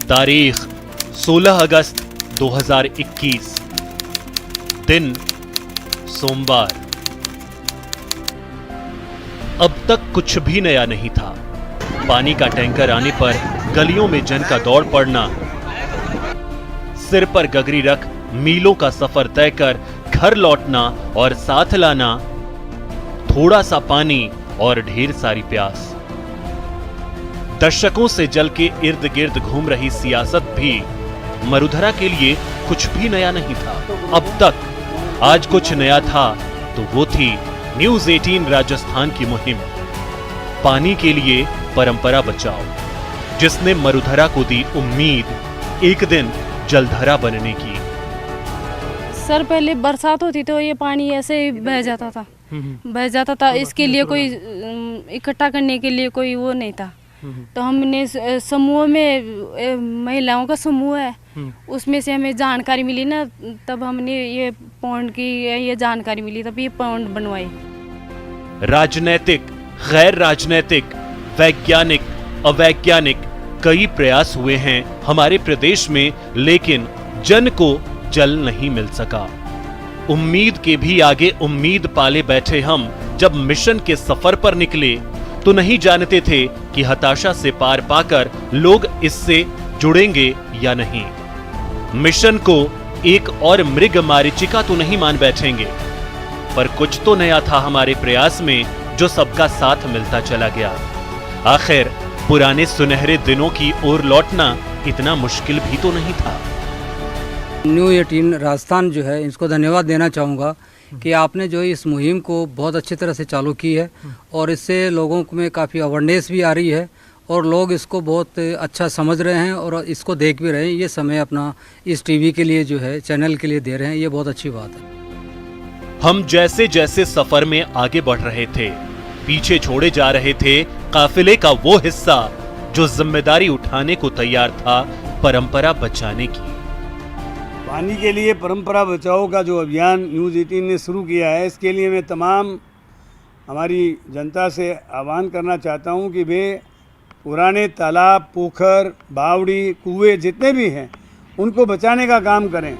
तारीख 16 अगस्त 2021, दिन सोमवार। अब तक कुछ भी नया नहीं था। पानी का टैंकर आने पर गलियों में जन का दौड़ पड़ना, सिर पर गगरी रख मीलों का सफर तय कर घर लौटना और साथ लाना थोड़ा सा पानी और ढेर सारी प्यास। दशकों से जल के इर्द गिर्द घूम रही सियासत भी मरुधरा के लिए कुछ भी नया नहीं था अब तक। आज कुछ नया था तो वो थी न्यूज 18 राजस्थान की मुहिम, पानी के लिए परंपरा बचाओ, जिसने मरुधरा को दी उम्मीद एक दिन जलधरा बनने की। सर पहले बरसात होती तो ये पानी ऐसे ही बह जाता था। इसके लिए कोई इकट्ठा करने के लिए कोई वो नहीं था। तो हमने समूह में, महिलाओं का समूह है, उसमें से हमें जानकारी मिली ना, तब हमने ये पौंड की ये जानकारी मिली, तब ये पौंड बनवाए। राजनैतिक, गैर राजनैतिक, वैज्ञानिक, अवैज्ञानिक कई प्रयास हुए हैं हमारे प्रदेश में, लेकिन जन को जल नहीं मिल सका। उम्मीद के भी आगे उम्मीद पाले बैठे हम जब मिशन के सफर पर निकले तो नहीं जानते थे कि हताशा से पार पाकर लोग इससे जुड़ेंगे या नहीं। मिशन को एक और मृग मारीचिका तो नहीं मान बैठेंगे, पर कुछ तो नया था हमारे प्रयास में जो सबका साथ मिलता चला गया। आखिर पुराने सुनहरे दिनों की ओर लौटना इतना मुश्किल भी तो नहीं था। न्यूज 18 राजस्थान जो है, इसको धन्यवाद देना चाहूँगा कि आपने जो इस मुहिम को बहुत अच्छी तरह से चालू की है और इससे लोगों में काफ़ी अवेयरनेस भी आ रही है और लोग इसको बहुत अच्छा समझ रहे हैं और इसको देख भी रहे हैं। ये समय अपना इस टीवी के लिए जो है, चैनल के लिए दे रहे हैं, ये बहुत अच्छी बात है। हम जैसे जैसे सफर में आगे बढ़ रहे थे, पीछे छोड़े जा रहे थे काफिले का वो हिस्सा जो जिम्मेदारी उठाने को तैयार था परंपरा बचाने की। पानी के लिए परंपरा बचाओ का जो अभियान न्यूज़ 18 ने शुरू किया है, इसके लिए मैं तमाम हमारी जनता से आह्वान करना चाहता हूं कि वे पुराने तालाब, पोखर, बावड़ी, कुएं जितने भी हैं उनको बचाने का काम करें।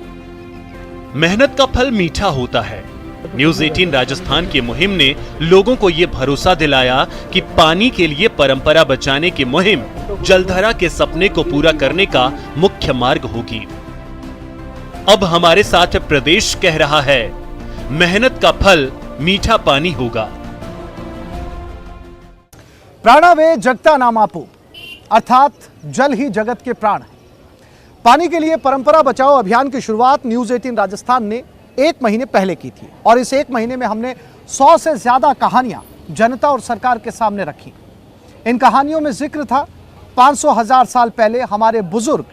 मेहनत का फल मीठा होता है। न्यूज 18 राजस्थान की मुहिम ने लोगों को यह भरोसा दिलाया कि पानी के लिए परंपरा बचाने की मुहिम जलधरा के सपने को पूरा करने का मुख्य मार्ग होगी। अब हमारे साथ प्रदेश कह रहा है, मेहनत का फल मीठा पानी होगा। प्राणावे जगता नाम आपो, अर्थात जल ही जगत के प्राण है। पानी के लिए परंपरा बचाओ अभियान की शुरुआत न्यूज 18 राजस्थान ने 1 महीने पहले की थी और इस 1 महीने में हमने 100 से ज्यादा कहानियां जनता और सरकार के सामने रखी। इन कहानियों में जिक्र था 500,000 साल पहले हमारे बुजुर्ग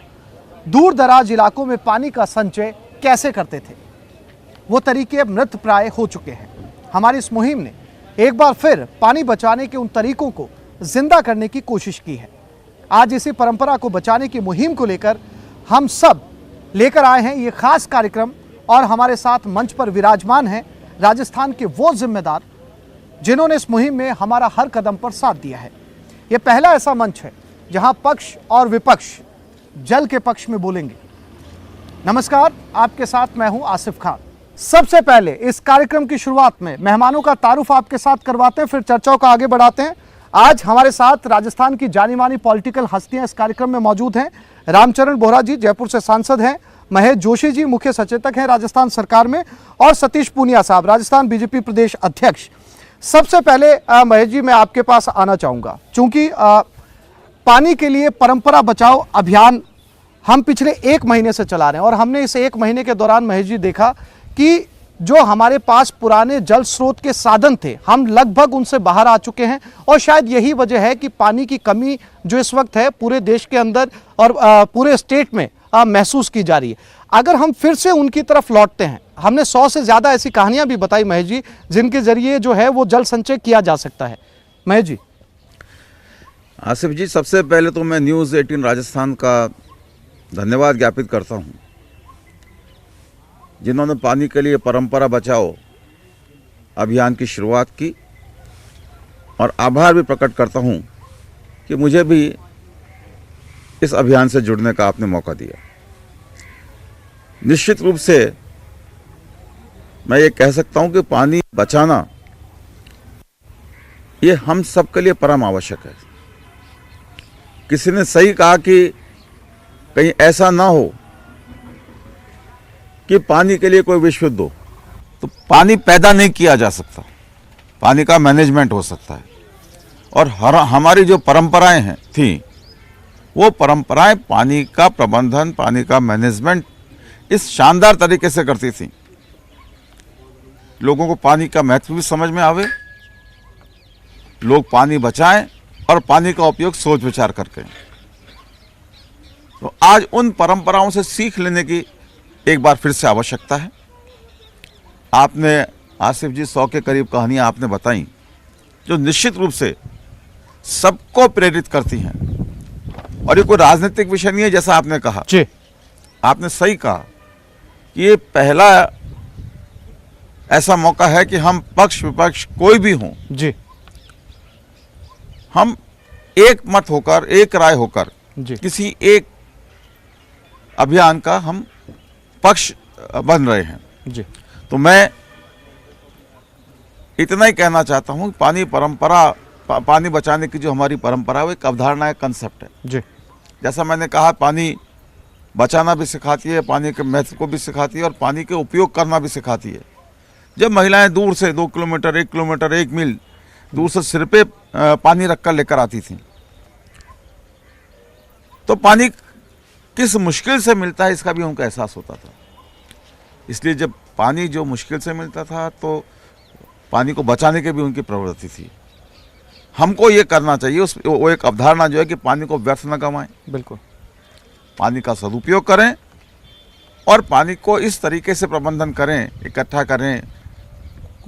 दूर दराज इलाकों में पानी का संचय कैसे करते थे। वो तरीके अब मृत प्राय हो चुके हैं। हमारी इस मुहिम ने एक बार फिर पानी बचाने के उन तरीकों को जिंदा करने की कोशिश की है। आज इसी परंपरा को बचाने की मुहिम को लेकर हम सब लेकर आए हैं ये खास कार्यक्रम और हमारे साथ मंच पर विराजमान हैं राजस्थान के वो जिम्मेदार जिन्होंने इस मुहिम में हमारा हर कदम पर साथ दिया है। ये पहला ऐसा मंच है जहां पक्ष और विपक्ष जल के पक्ष में बोलेंगे। नमस्कार, आपके साथ मैं हूं आसिफ खान। सबसे पहले इस कार्यक्रम की शुरुआत में मेहमानों का तारुफ आपके साथ करवाते हैं, फिर चर्चाओं को आगे बढ़ाते हैं। आज हमारे साथ राजस्थान की जानी मानी पॉलिटिकल हस्तियां इस कार्यक्रम में मौजूद हैं। रामचरण बोहरा जी जयपुर से सांसद हैं, महेश जोशी जी मुख्य सचेतक हैं राजस्थान सरकार में, और सतीश पूनिया साहब राजस्थान बीजेपी प्रदेश अध्यक्ष। सबसे पहले महेश जी मैं आपके पास आना चाहूँगा, चूँकि पानी के लिए परंपरा बचाओ अभियान हम पिछले 1 महीने से चला रहे हैं और हमने इस 1 महीने के दौरान महेश जी देखा कि जो हमारे पास पुराने जल स्रोत के साधन थे हम लगभग उनसे बाहर आ चुके हैं और शायद यही वजह है कि पानी की कमी जो इस वक्त है पूरे देश के अंदर और पूरे स्टेट में महसूस की जा रही है। अगर हम फिर से उनकी तरफ लौटते हैं, हमने 100 से ज़्यादा ऐसी कहानियाँ भी बताई महेश जी जिनके जरिए जो है वो जल संचय किया जा सकता है। महेश जी। आसिफ जी, सबसे पहले तो मैं न्यूज़ 18 राजस्थान का धन्यवाद ज्ञापित करता हूं, जिन्होंने पानी के लिए परंपरा बचाओ अभियान की शुरुआत की, और आभार भी प्रकट करता हूं कि मुझे भी इस अभियान से जुड़ने का आपने मौका दिया। निश्चित रूप से मैं ये कह सकता हूं कि पानी बचाना ये हम सबके लिए परम आवश्यक है। किसी ने सही कहा कि कहीं ऐसा ना हो कि पानी के लिए कोई विश्व युद्ध हो। तो पानी पैदा नहीं किया जा सकता, पानी का मैनेजमेंट हो सकता है। और हमारी जो परंपराएं हैं थी, वो परंपराएं पानी का प्रबंधन, पानी का मैनेजमेंट इस शानदार तरीके से करती थी। लोगों को पानी का महत्व भी समझ में आवे, लोग पानी बचाएं और पानी का उपयोग सोच विचार करके। तो आज उन परंपराओं से सीख लेने की एक बार फिर से आवश्यकता है। आपने आसिफ जी 100 के करीब कहानियां आपने बताई जो निश्चित रूप से सबको प्रेरित करती हैं। और ये कोई राजनीतिक विषय नहीं है, जैसा आपने कहा जी, आपने सही कहा कि ये पहला ऐसा मौका है कि हम पक्ष विपक्ष कोई भी हों, जी, हम एक मत होकर, एक राय होकर जी, किसी एक अभियान का हम पक्ष बन रहे हैं। जी, तो मैं इतना ही कहना चाहता हूं कि पानी परंपरा, पानी बचाने की जो हमारी परंपरा है वो एक अवधारणा है, कंसेप्ट है। जी, जैसा मैंने कहा, पानी बचाना भी सिखाती है, पानी के महत्व को भी सिखाती है और पानी के उपयोग करना भी सिखाती है। जब महिलाएं दूर से 2 किलोमीटर, 1 किलोमीटर, 1 मील दूर से सिर पे पानी रखकर लेकर आती थी, तो पानी किस मुश्किल से मिलता है इसका भी उनका एहसास होता था। इसलिए जब पानी जो मुश्किल से मिलता था तो पानी को बचाने की भी उनकी प्रवृत्ति थी। हमको ये करना चाहिए, वो एक अवधारणा जो है कि पानी को व्यर्थ न गंवाएं, बिल्कुल, पानी का सदुपयोग करें और पानी को इस तरीके से प्रबंधन करें, इकट्ठा करें,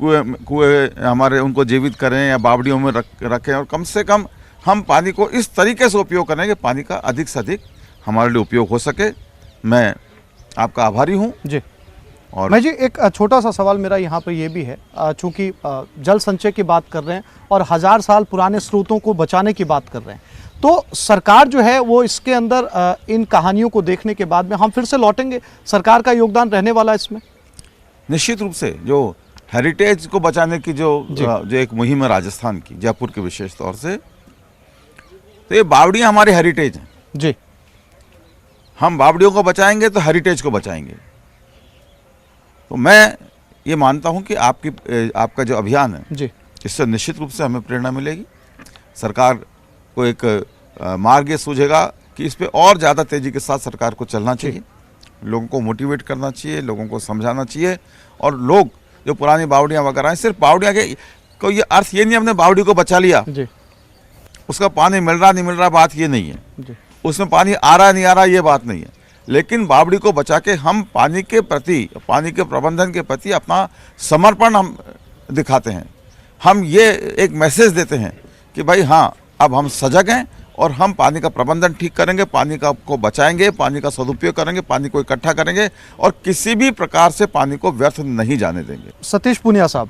कुएं हमारे उनको जीवित करें या बावड़ियों में रखें और कम से कम हम पानी को इस तरीके से उपयोग करें कि पानी का अधिक से अधिक हमारे लिए उपयोग हो सके। मैं आपका आभारी हूँ। जी। और मैं जी एक छोटा सा सवाल मेरा यहाँ पर ये भी है, चूँकि जल संचय की बात कर रहे हैं और 1000 साल पुराने स्रोतों को बचाने की बात कर रहे हैं, तो सरकार जो है वो इसके अंदर इन कहानियों को देखने के बाद में हम फिर से लौटेंगे, सरकार का योगदान रहने वाला है इसमें? निश्चित रूप से जो हेरिटेज को बचाने की जो एक मुहिम है राजस्थान की, जयपुर की विशेष तौर से, तो ये बावड़ियाँ हमारे हेरिटेज हैं जी। हम बावड़ियों को बचाएंगे तो हेरिटेज को बचाएंगे। तो मैं ये मानता हूं कि आपका जो अभियान है जी, इससे निश्चित रूप से हमें प्रेरणा मिलेगी। सरकार को एक मार्ग ये सूझेगा कि इस पे और ज़्यादा तेज़ी के साथ सरकार को चलना चाहिए, लोगों को मोटिवेट करना चाहिए, लोगों को समझाना चाहिए। और लोग जो पुरानी बावड़ियाँ वगैरह हैं, सिर्फ बावड़ियाँ के कोई ये अर्थ ये नहीं हमने बावड़ी को बचा लिया, जी, उसका पानी मिल रहा नहीं मिल रहा, बात ये नहीं है, जी, उसमें पानी आ रहा नहीं आ रहा ये बात नहीं है। लेकिन बावड़ी को बचा के हम पानी के प्रति, पानी के प्रबंधन के प्रति अपना समर्पण हम दिखाते हैं। हम ये एक मैसेज देते हैं कि भाई हाँ, अब हम सजग हैं और हम पानी का प्रबंधन ठीक करेंगे, पानी का को बचाएंगे, पानी का सदुपयोग करेंगे, पानी को इकट्ठा करेंगे और किसी भी प्रकार से पानी को व्यर्थ नहीं जाने देंगे। सतीश पुनिया साहब,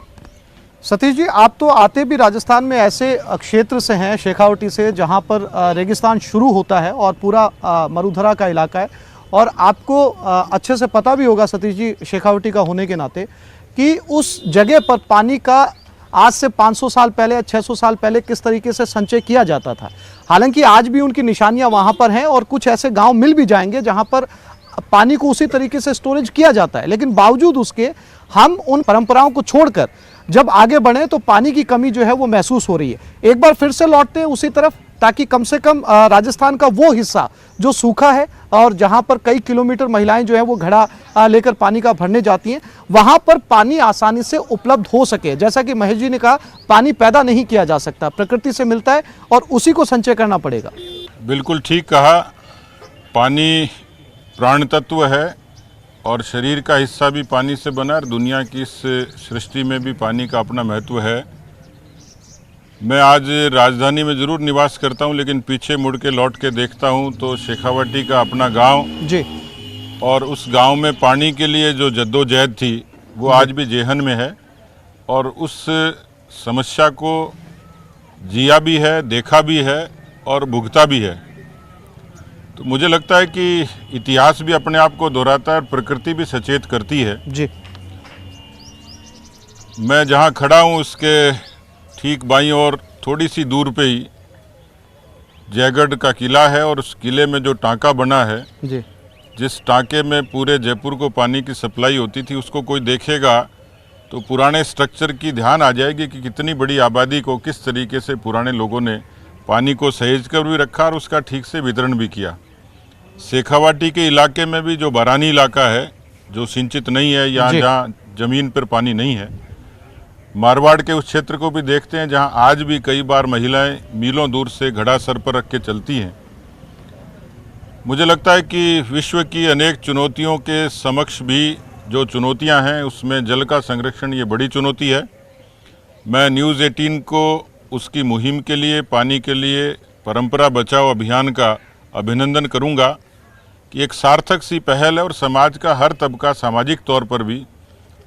सतीश जी, आप तो आते भी राजस्थान में ऐसे क्षेत्र से हैं, शेखावटी से, जहां पर रेगिस्तान शुरू होता है और पूरा मरुधरा का इलाका है, और आपको अच्छे से पता भी होगा सतीश जी, शेखावटी का होने के नाते, कि उस जगह पर पानी का आज से 500 साल पहले, 600 साल पहले किस तरीके से संचय किया जाता था। हालांकि आज भी उनकी निशानियां वहां पर हैं और कुछ ऐसे गांव मिल भी जाएंगे जहां पर पानी को उसी तरीके से स्टोरेज किया जाता है, लेकिन बावजूद उसके हम उन परंपराओं को छोड़कर जब आगे बढ़े तो पानी की कमी जो है वो महसूस हो रही है। एक बार फिर से लौटते हैं उसी तरफ, ताकि कम से कम राजस्थान का वो हिस्सा जो सूखा है और जहां पर कई किलोमीटर महिलाएं जो है वो घड़ा लेकर पानी का भरने जाती हैं, वहां पर पानी आसानी से उपलब्ध हो सके। जैसा कि महेश जी ने कहा, पानी पैदा नहीं किया जा सकता, प्रकृति से मिलता है और उसी को संचय करना पड़ेगा। बिल्कुल ठीक कहा, पानी प्राण तत्व है और शरीर का हिस्सा भी पानी से बना है। दुनिया की इस सृष्टि में भी पानी का अपना महत्व है। मैं आज राजधानी में ज़रूर निवास करता हूं, लेकिन पीछे मुड़ के लौट के देखता हूं तो शेखावटी का अपना गांव जी, और उस गांव में पानी के लिए जो जद्दोजहद थी वो आज भी जेहन में है और उस समस्या को जिया भी है, देखा भी है और भुगता भी है। तो मुझे लगता है कि इतिहास भी अपने आप को दोहराता है और प्रकृति भी सचेत करती है। जी मैं जहाँ खड़ा हूँ उसके ठीक बाईं ओर थोड़ी सी दूर पे ही जयगढ़ का किला है और उस किले में जो टांका बना है, जी जिस टांके में पूरे जयपुर को पानी की सप्लाई होती थी, उसको कोई देखेगा तो पुराने स्ट्रक्चर की ध्यान आ जाएगी कि कितनी बड़ी आबादी को किस तरीके से पुराने लोगों ने पानी को सहेज कर भी रखा और उसका ठीक से वितरण भी किया। शेखावाटी के इलाके में भी जो बारानी इलाका है, जो सिंचित नहीं है, यहाँ जहाँ जमीन पर पानी नहीं है, मारवाड़ के उस क्षेत्र को भी देखते हैं जहाँ आज भी कई बार महिलाएं मीलों दूर से घड़ा सर पर रख के चलती हैं। मुझे लगता है कि विश्व की अनेक चुनौतियों के समक्ष भी जो चुनौतियां हैं उसमें जल का संरक्षण ये बड़ी चुनौती है। मैं न्यूज़ 18 को उसकी मुहिम के लिए, पानी के लिए परंपरा बचाओ अभियान का अभिनंदन करूंगा कि एक सार्थक सी पहल है और समाज का हर तबका सामाजिक तौर पर भी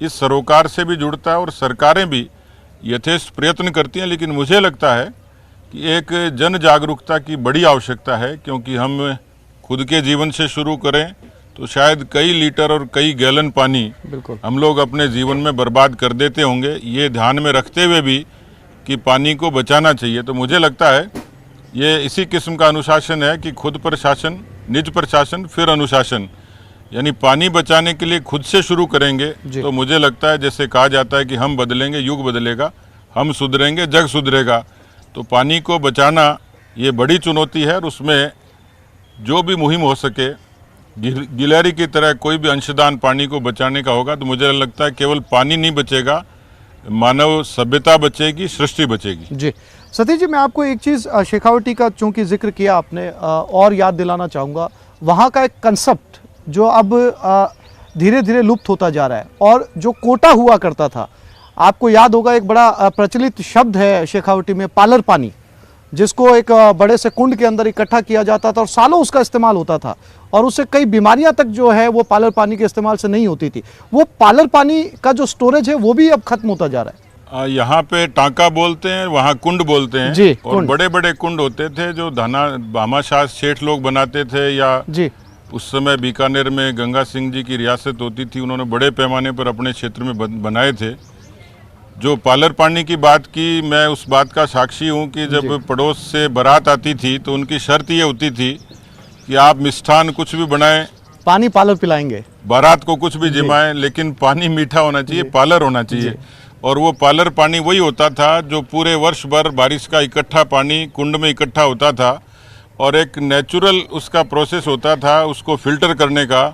इस सरोकार से भी जुड़ता है और सरकारें भी यथेष्ट प्रयत्न करती हैं। लेकिन मुझे लगता है कि एक जन जागरूकता की बड़ी आवश्यकता है, क्योंकि हम खुद के जीवन से शुरू करें तो शायद कई लीटर और कई गैलन पानी बिल्कुल हम लोग अपने जीवन में बर्बाद कर देते होंगे। ये ध्यान में रखते हुए भी कि पानी को बचाना चाहिए, तो मुझे लगता है ये इसी किस्म का अनुशासन है कि खुद प्रशासन, निज प्रशासन, फिर अनुशासन, यानी पानी बचाने के लिए खुद से शुरू करेंगे तो मुझे लगता है, जैसे कहा जाता है कि हम बदलेंगे युग बदलेगा, हम सुधरेंगे जग सुधरेगा। तो पानी को बचाना ये बड़ी चुनौती है और उसमें जो भी मुहिम हो सके, गिलहरी की तरह कोई भी अंशदान पानी को बचाने का होगा, तो मुझे लगता है केवल पानी नहीं बचेगा, मानव सभ्यता बचेगी, सृष्टि बचेगी। जी सतीश जी, मैं आपको एक चीज़ शेखावटी का चूंकि जिक्र किया आपने और याद दिलाना चाहूँगा, वहाँ का एक कंसेप्ट जो अब धीरे धीरे लुप्त होता जा रहा है और जो कोटा हुआ करता था, आपको याद होगा एक बड़ा प्रचलित शब्द है शेखावटी में, पालर पानी, जिसको एक बड़े से कुंड के अंदर इकट्ठा किया जाता था और सालों उसका इस्तेमाल होता था और उससे कई बीमारियां तक जो है वो पालर पानी के इस्तेमाल से नहीं होती थी। वो पालर पानी का जो स्टोरेज है वो भी अब खत्म होता जा रहा है। यहाँ पे टांका बोलते हैं, वहाँ कुंड बोलते हैं जी, और बड़े बड़े कुंड होते थे जो भामाशाह सेठ लोग बनाते थे, या जी उस समय बीकानेर में गंगा सिंह जी की रियासत होती थी, उन्होंने बड़े पैमाने पर अपने क्षेत्र में बनाए थे। जो पालर पानी की बात की, मैं उस बात का साक्षी हूँ कि जब पड़ोस से बारात आती थी तो उनकी शर्त ये होती थी कि आप मिष्ठान कुछ भी बनाएं, पानी पालर पिलाएंगे, बारात को कुछ भी जिमाएं, लेकिन पानी मीठा होना चाहिए, पालर होना चाहिए। और वो पालर पानी वही होता था जो पूरे वर्ष भर बारिश का इकट्ठा पानी कुंड में इकट्ठा होता था और एक नेचुरल उसका प्रोसेस होता था उसको फिल्टर करने का,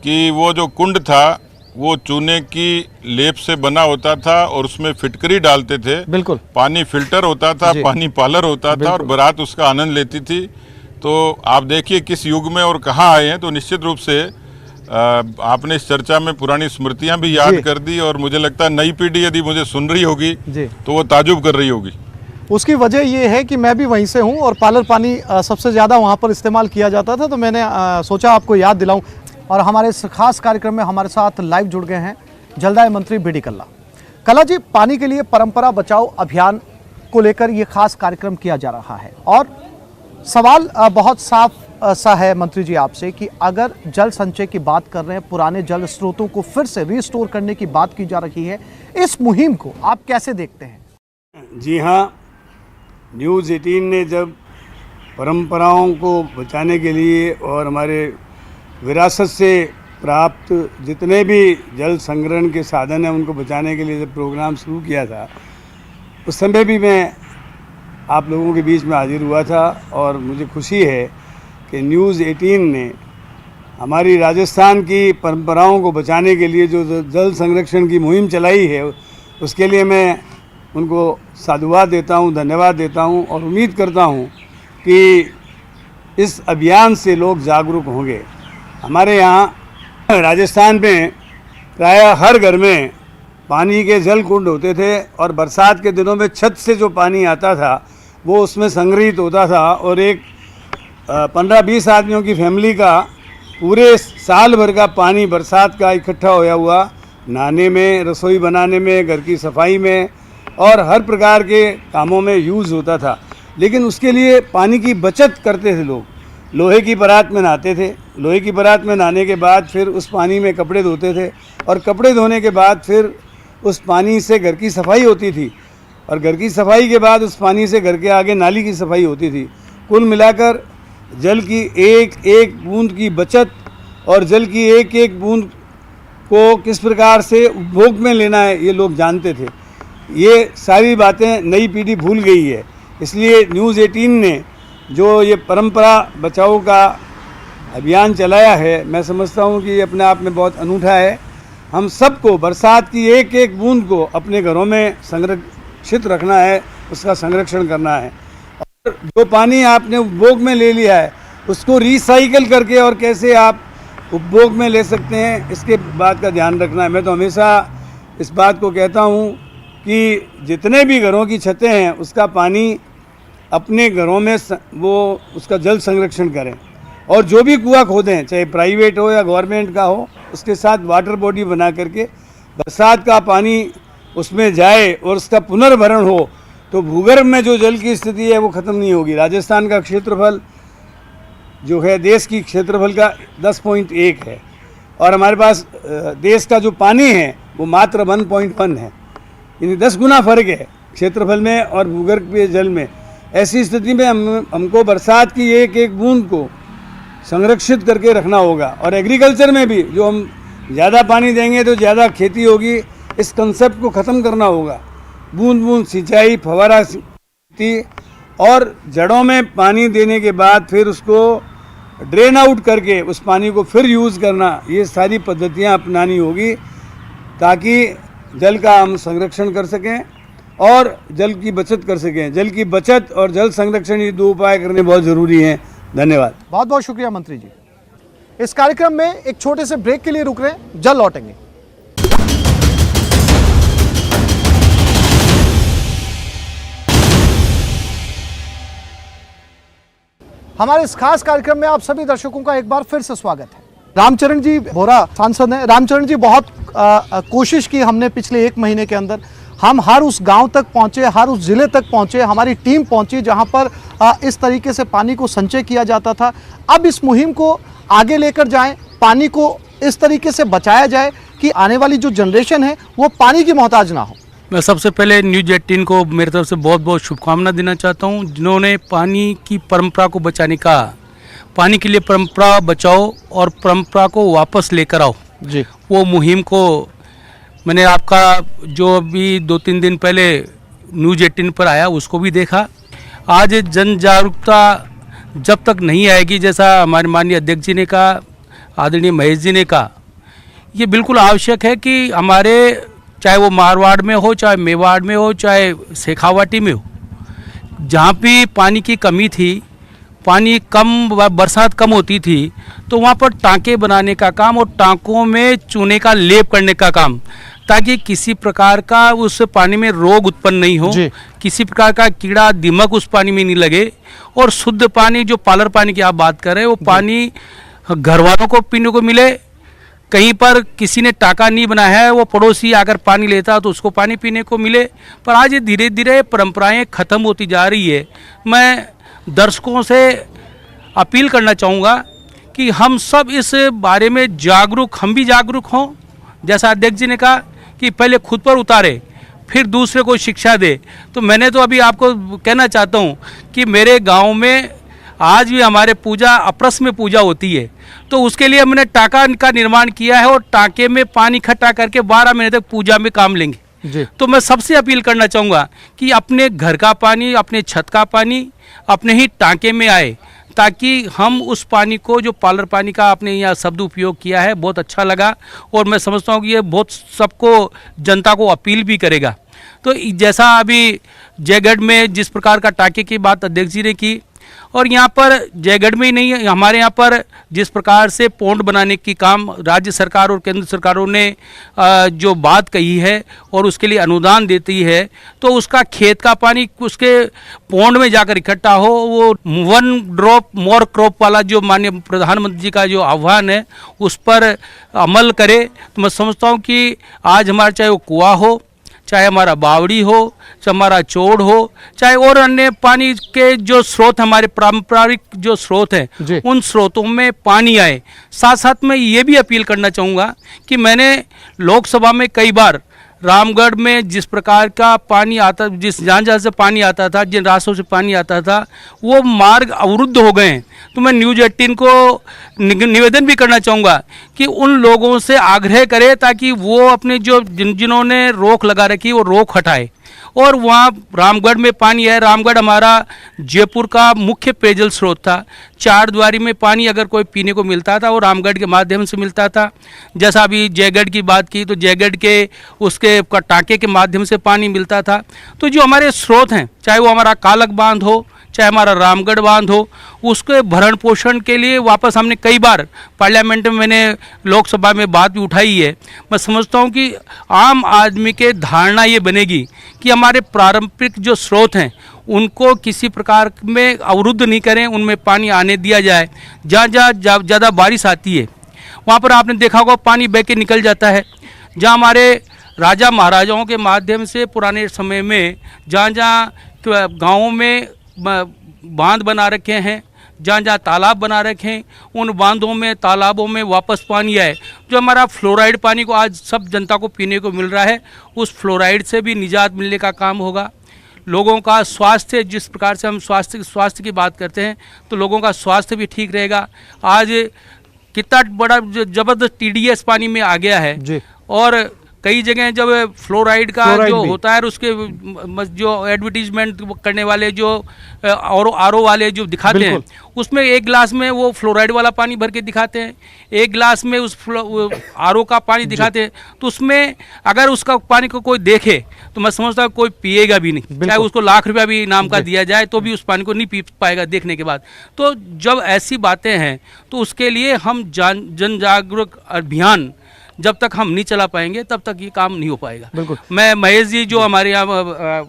कि वो जो कुंड था वो चूने की लेप से बना होता था और उसमें फिटकरी डालते थे, बिल्कुल पानी फिल्टर होता था, पानी पालर होता था और बारात उसका आनंद लेती थी। तो आप देखिए किस युग में और कहाँ आए हैं। तो निश्चित रूप से आपने इस चर्चा में पुरानी स्मृतियां भी याद कर दी और मुझे लगता है नई पीढ़ी यदि मुझे सुन रही होगी तो वो ताजुब कर रही होगी। उसकी वजह ये है कि मैं भी वहीं से हूँ और पालर पानी सबसे ज़्यादा वहाँ पर इस्तेमाल किया जाता था, तो मैंने सोचा आपको याद दिलाऊं। और हमारे इस खास कार्यक्रम में हमारे साथ लाइव जुड़ गए हैं जलदाय मंत्री बी डी कल्ला। कल्ला जी, पानी के लिए परंपरा बचाओ अभियान को लेकर ये खास कार्यक्रम किया जा रहा है और सवाल बहुत साफ सा है मंत्री जी आपसे कि अगर जल संचय की बात कर रहे हैं, पुराने जल स्रोतों को फिर से रिस्टोर करने की बात की जा रही है, इस मुहिम को आप कैसे देखते हैं? जी हाँ, न्यूज़ 18 ने जब परंपराओं को बचाने के लिए और हमारे विरासत से प्राप्त जितने भी जल संग्रहण के साधन हैं उनको बचाने के लिए जब प्रोग्राम शुरू किया था, उस समय भी मैं आप लोगों के बीच में हाजिर हुआ था और मुझे खुशी है कि न्यूज़ 18 ने हमारी राजस्थान की परंपराओं को बचाने के लिए जो जल संरक्षण की मुहिम चलाई है, उसके लिए मैं उनको साधुवाद देता हूँ, धन्यवाद देता हूँ और उम्मीद करता हूँ कि इस अभियान से लोग जागरूक होंगे। हमारे यहाँ राजस्थान में प्रायः हर घर में पानी के जल कुंड होते थे और बरसात के दिनों में छत से जो पानी आता था वो उसमें संग्रहित होता था और एक 15-20 आदमियों की फैमिली का पूरे साल भर का पानी बरसात का इकट्ठा होया हुआ नहाने में, रसोई बनाने में, घर की सफाई में और हर प्रकार के कामों में यूज़ होता था। लेकिन उसके लिए पानी की बचत करते थे लोग। लोहे की परात में नहाते थे। लोहे की परात में नहाने के बाद फिर उस पानी में कपड़े धोते थे और कपड़े धोने के बाद फिर उस पानी से घर की सफाई होती थी और घर की सफाई के बाद उस पानी से घर के आगे नाली की सफाई होती थी। कुल मिलाकर जल की एक एक बूंद की बचत और जल की एक एक बूंद को किस प्रकार से उपभोग में लेना है ये लोग जानते थे। ये सारी बातें नई पीढ़ी भूल गई है। इसलिए न्यूज़ 18 ने जो ये परंपरा बचाओ का अभियान चलाया है, मैं समझता हूँ कि ये अपने आप में बहुत अनूठा है। हम सबको बरसात की एक एक बूंद को अपने घरों में संरक्षित रखना है, उसका संरक्षण करना है और जो पानी आपने उपभोग में ले लिया है उसको रिसाइकल करके और कैसे आप उपभोग में ले सकते हैं, इसके बात का ध्यान रखना है। मैं तो हमेशा इस बात को कहता हूँ कि जितने भी घरों की छतें हैं उसका पानी अपने घरों में वो उसका जल संरक्षण करें और जो भी कुआं खोदें, चाहे प्राइवेट हो या गवर्नमेंट का हो, उसके साथ वाटर बॉडी बना करके बरसात का पानी उसमें जाए और उसका पुनर्भरण हो तो भूगर्भ में जो जल की स्थिति है वो ख़त्म नहीं होगी। राजस्थान का क्षेत्रफल जो है देश की क्षेत्रफल का 10.1 है और हमारे पास देश का जो पानी है वो मात्र 1.1 है, यानी 10 गुना फर्क है क्षेत्रफल में और भूगर्भ के जल में। ऐसी स्थिति में हमको बरसात की एक एक बूंद को संरक्षित करके रखना होगा और एग्रीकल्चर में भी जो हम ज़्यादा पानी देंगे तो ज़्यादा खेती होगी, इस कंसेप्ट को ख़त्म करना होगा। बूंद बूंद सिंचाई, फव्वारा खेती और जड़ों में पानी देने के बाद फिर उसको ड्रेन आउट करके उस पानी को फिर यूज़ करना, ये सारी पद्धतियाँ अपनानी होगी ताकि जल का हम संरक्षण कर सकें और जल की बचत कर सकें। जल की बचत और जल संरक्षण ये दो उपाय करने बहुत ज़रूरी हैं। धन्यवाद। बहुत बहुत शुक्रिया मंत्री जी। इस कार्यक्रम में एक छोटे से ब्रेक के लिए रुक रहे हैं, जल्द लौटेंगे। हमारे इस खास कार्यक्रम में आप सभी दर्शकों का एक बार फिर से स्वागत है। रामचरण जी बोरा सांसद हैं। रामचरण जी, बहुत कोशिश की हमने पिछले 1 महीने के अंदर, हम हर उस गांव तक पहुंचे, हर उस जिले तक पहुंचे, हमारी टीम पहुंची जहां पर इस तरीके से पानी को संचय किया जाता था। अब इस मुहिम को आगे लेकर जाएं, पानी को इस तरीके से बचाया जाए कि आने वाली जो जनरेशन है वो पानी की मोहताज ना हो। मैं सबसे पहले न्यूज़ 18 को मेरी तरफ से बहुत बहुत शुभकामना देना चाहता हूं, जिन्होंने पानी की परंपरा को बचाने का, पानी के लिए परंपरा बचाओ और परंपरा को वापस लेकर आओ जी, वो मुहिम को मैंने आपका जो अभी 2-3 दिन पहले न्यूज़ 18 पर आया उसको भी देखा। आज जन जागरूकता जब तक नहीं आएगी, जैसा हमारे माननीय अध्यक्ष जी ने कहा, आदरणीय महेश जी ने कहा, ये बिल्कुल आवश्यक है कि हमारे, चाहे वो मारवाड़ में हो, चाहे मेवाड़ में हो, चाहे शेखावाटी में हो, जहाँ भी पानी की कमी थी, पानी कम, बरसात कम होती थी, तो वहाँ पर टांके बनाने का काम और टांकों में चूने का लेप करने का काम, ताकि किसी प्रकार का उस पानी में रोग उत्पन्न नहीं हो, किसी प्रकार का कीड़ा दीमक उस पानी में नहीं लगे और शुद्ध पानी, जो पालर पानी की आप बात कर रहे हैं, वो पानी घर वालों को पीने को मिले। कहीं पर किसी ने टाका नहीं बनाया है, वो पड़ोसी आकर पानी लेता तो उसको पानी पीने को मिले। पर आज ये धीरे धीरे परंपराएं ख़त्म होती जा रही है। मैं दर्शकों से अपील करना चाहूँगा कि हम सब इस बारे में जागरूक, हम भी जागरूक हों। जैसा अध्यक्ष जी ने कहा कि पहले खुद पर उतारे फिर दूसरे को शिक्षा दे, तो मैंने तो अभी आपको कहना चाहता हूँ कि मेरे गांव में आज भी हमारे पूजा, अपरस में पूजा होती है, तो उसके लिए हमने टाका का निर्माण किया है और टाके में पानी इकट्ठा करके 12 महीने तक पूजा में काम लेंगे। तो मैं सबसे अपील करना चाहूँगा कि अपने घर का पानी, अपने छत का पानी अपने ही टाँके में आए, ताकि हम उस पानी को, जो पालर पानी का आपने यहाँ शब्द उपयोग किया है, बहुत अच्छा लगा और मैं समझता हूँ कि ये बहुत सबको, जनता को अपील भी करेगा। तो जैसा अभी जयगढ़ में जिस प्रकार का टाँके की बात अध्यक्ष जी ने की, और यहाँ पर जयगढ़ में ही नहीं, हमारे यहाँ पर जिस प्रकार से पोंड बनाने की काम राज्य सरकार और केंद्र सरकारों ने जो बात कही है और उसके लिए अनुदान देती है, तो उसका खेत का पानी उसके पोंड में जाकर इकट्ठा हो, वो 1 ड्रॉप मोर क्रॉप वाला जो माननीय प्रधानमंत्री जी का जो आह्वान है उस पर अमल करे। तो मैं समझता हूँ कि आज हमारा चाहे वो कुआं हो, चाहे हमारा बावड़ी हो, चाहे हमारा चोड़ हो, चाहे और अन्य पानी के जो स्रोत हमारे पारंपरिक जो स्रोत जी। हैं उन स्रोतों में पानी आए। साथ साथ मैं ये भी अपील करना चाहूँगा कि मैंने लोकसभा में कई बार रामगढ़ में जिस प्रकार का पानी आता, जिस जहाँ से पानी आता था, जिन रास्तों से पानी आता था, वो मार्ग अवरुद्ध हो गए हैं। तो मैं न्यूज़ 18 को निवेदन भी करना चाहूँगा कि उन लोगों से आग्रह करें ताकि वो अपने जो जिन्होंने रोक लगा रखी वो रोक हटाए और वहाँ रामगढ़ में पानी है। रामगढ़ हमारा जयपुर का मुख्य पेयजल स्रोत था। चार द्वारी में पानी अगर कोई पीने को मिलता था वो रामगढ़ के माध्यम से मिलता था। जैसा अभी जयगढ़ की बात की तो जयगढ़ के उसके टाँके के माध्यम से पानी मिलता था। तो जो हमारे स्रोत हैं, चाहे वो हमारा कालक बांध हो, चाहे हमारा रामगढ़ बांध हो, उसके भरण पोषण के लिए वापस हमने कई बार पार्लियामेंट में, मैंने लोकसभा में बात भी उठाई है। मैं समझता हूँ कि आम आदमी के धारणा ये बनेगी कि हमारे पारंपरिक जो स्रोत हैं उनको किसी प्रकार में अवरुद्ध नहीं करें, उनमें पानी आने दिया जाए। जहाँ जहाँ ज़्यादा बारिश आती है वहाँ पर आपने देखा होगा पानी बह के निकल जाता है। जहाँ हमारे राजा महाराजाओं के माध्यम से पुराने समय में जहाँ जहाँ गाँवों में बांध बना रखे हैं, जहाँ जहाँ तालाब बना रखे हैं, उन बांधों में तालाबों में वापस पानी आए। जो हमारा फ्लोराइड पानी को आज सब जनता को पीने को मिल रहा है, उस फ्लोराइड से भी निजात मिलने का काम होगा। लोगों का स्वास्थ्य, जिस प्रकार से हम स्वास्थ्य की बात करते हैं तो लोगों का स्वास्थ्य भी ठीक रहेगा। आज कितना बड़ा जबरदस्त TDS पानी में आ गया है जी। और कई जगह जब फ्लोराइड का जो होता है उसके जो एडवर्टीजमेंट करने वाले जो आरओ वाले जो दिखाते हैं उसमें एक गिलास में वो फ्लोराइड वाला पानी भर के दिखाते हैं, एक गिलास में उस आरओ का पानी दिखाते हैं। तो उसमें अगर उसका पानी को कोई देखे तो मैं समझता हूँ कोई पिएगा भी नहीं, चाहे उसको लाख रुपया भी इनाम का दिया जाए तो भी उस पानी को नहीं पी पाएगा देखने के बाद। तो जब ऐसी बातें हैं तो उसके लिए हम जन जागरूक अभियान जब तक हम नहीं चला पाएंगे तब तक ये काम नहीं हो पाएगा। बिल्कुल। मैं महेश जी जो हमारे यहाँ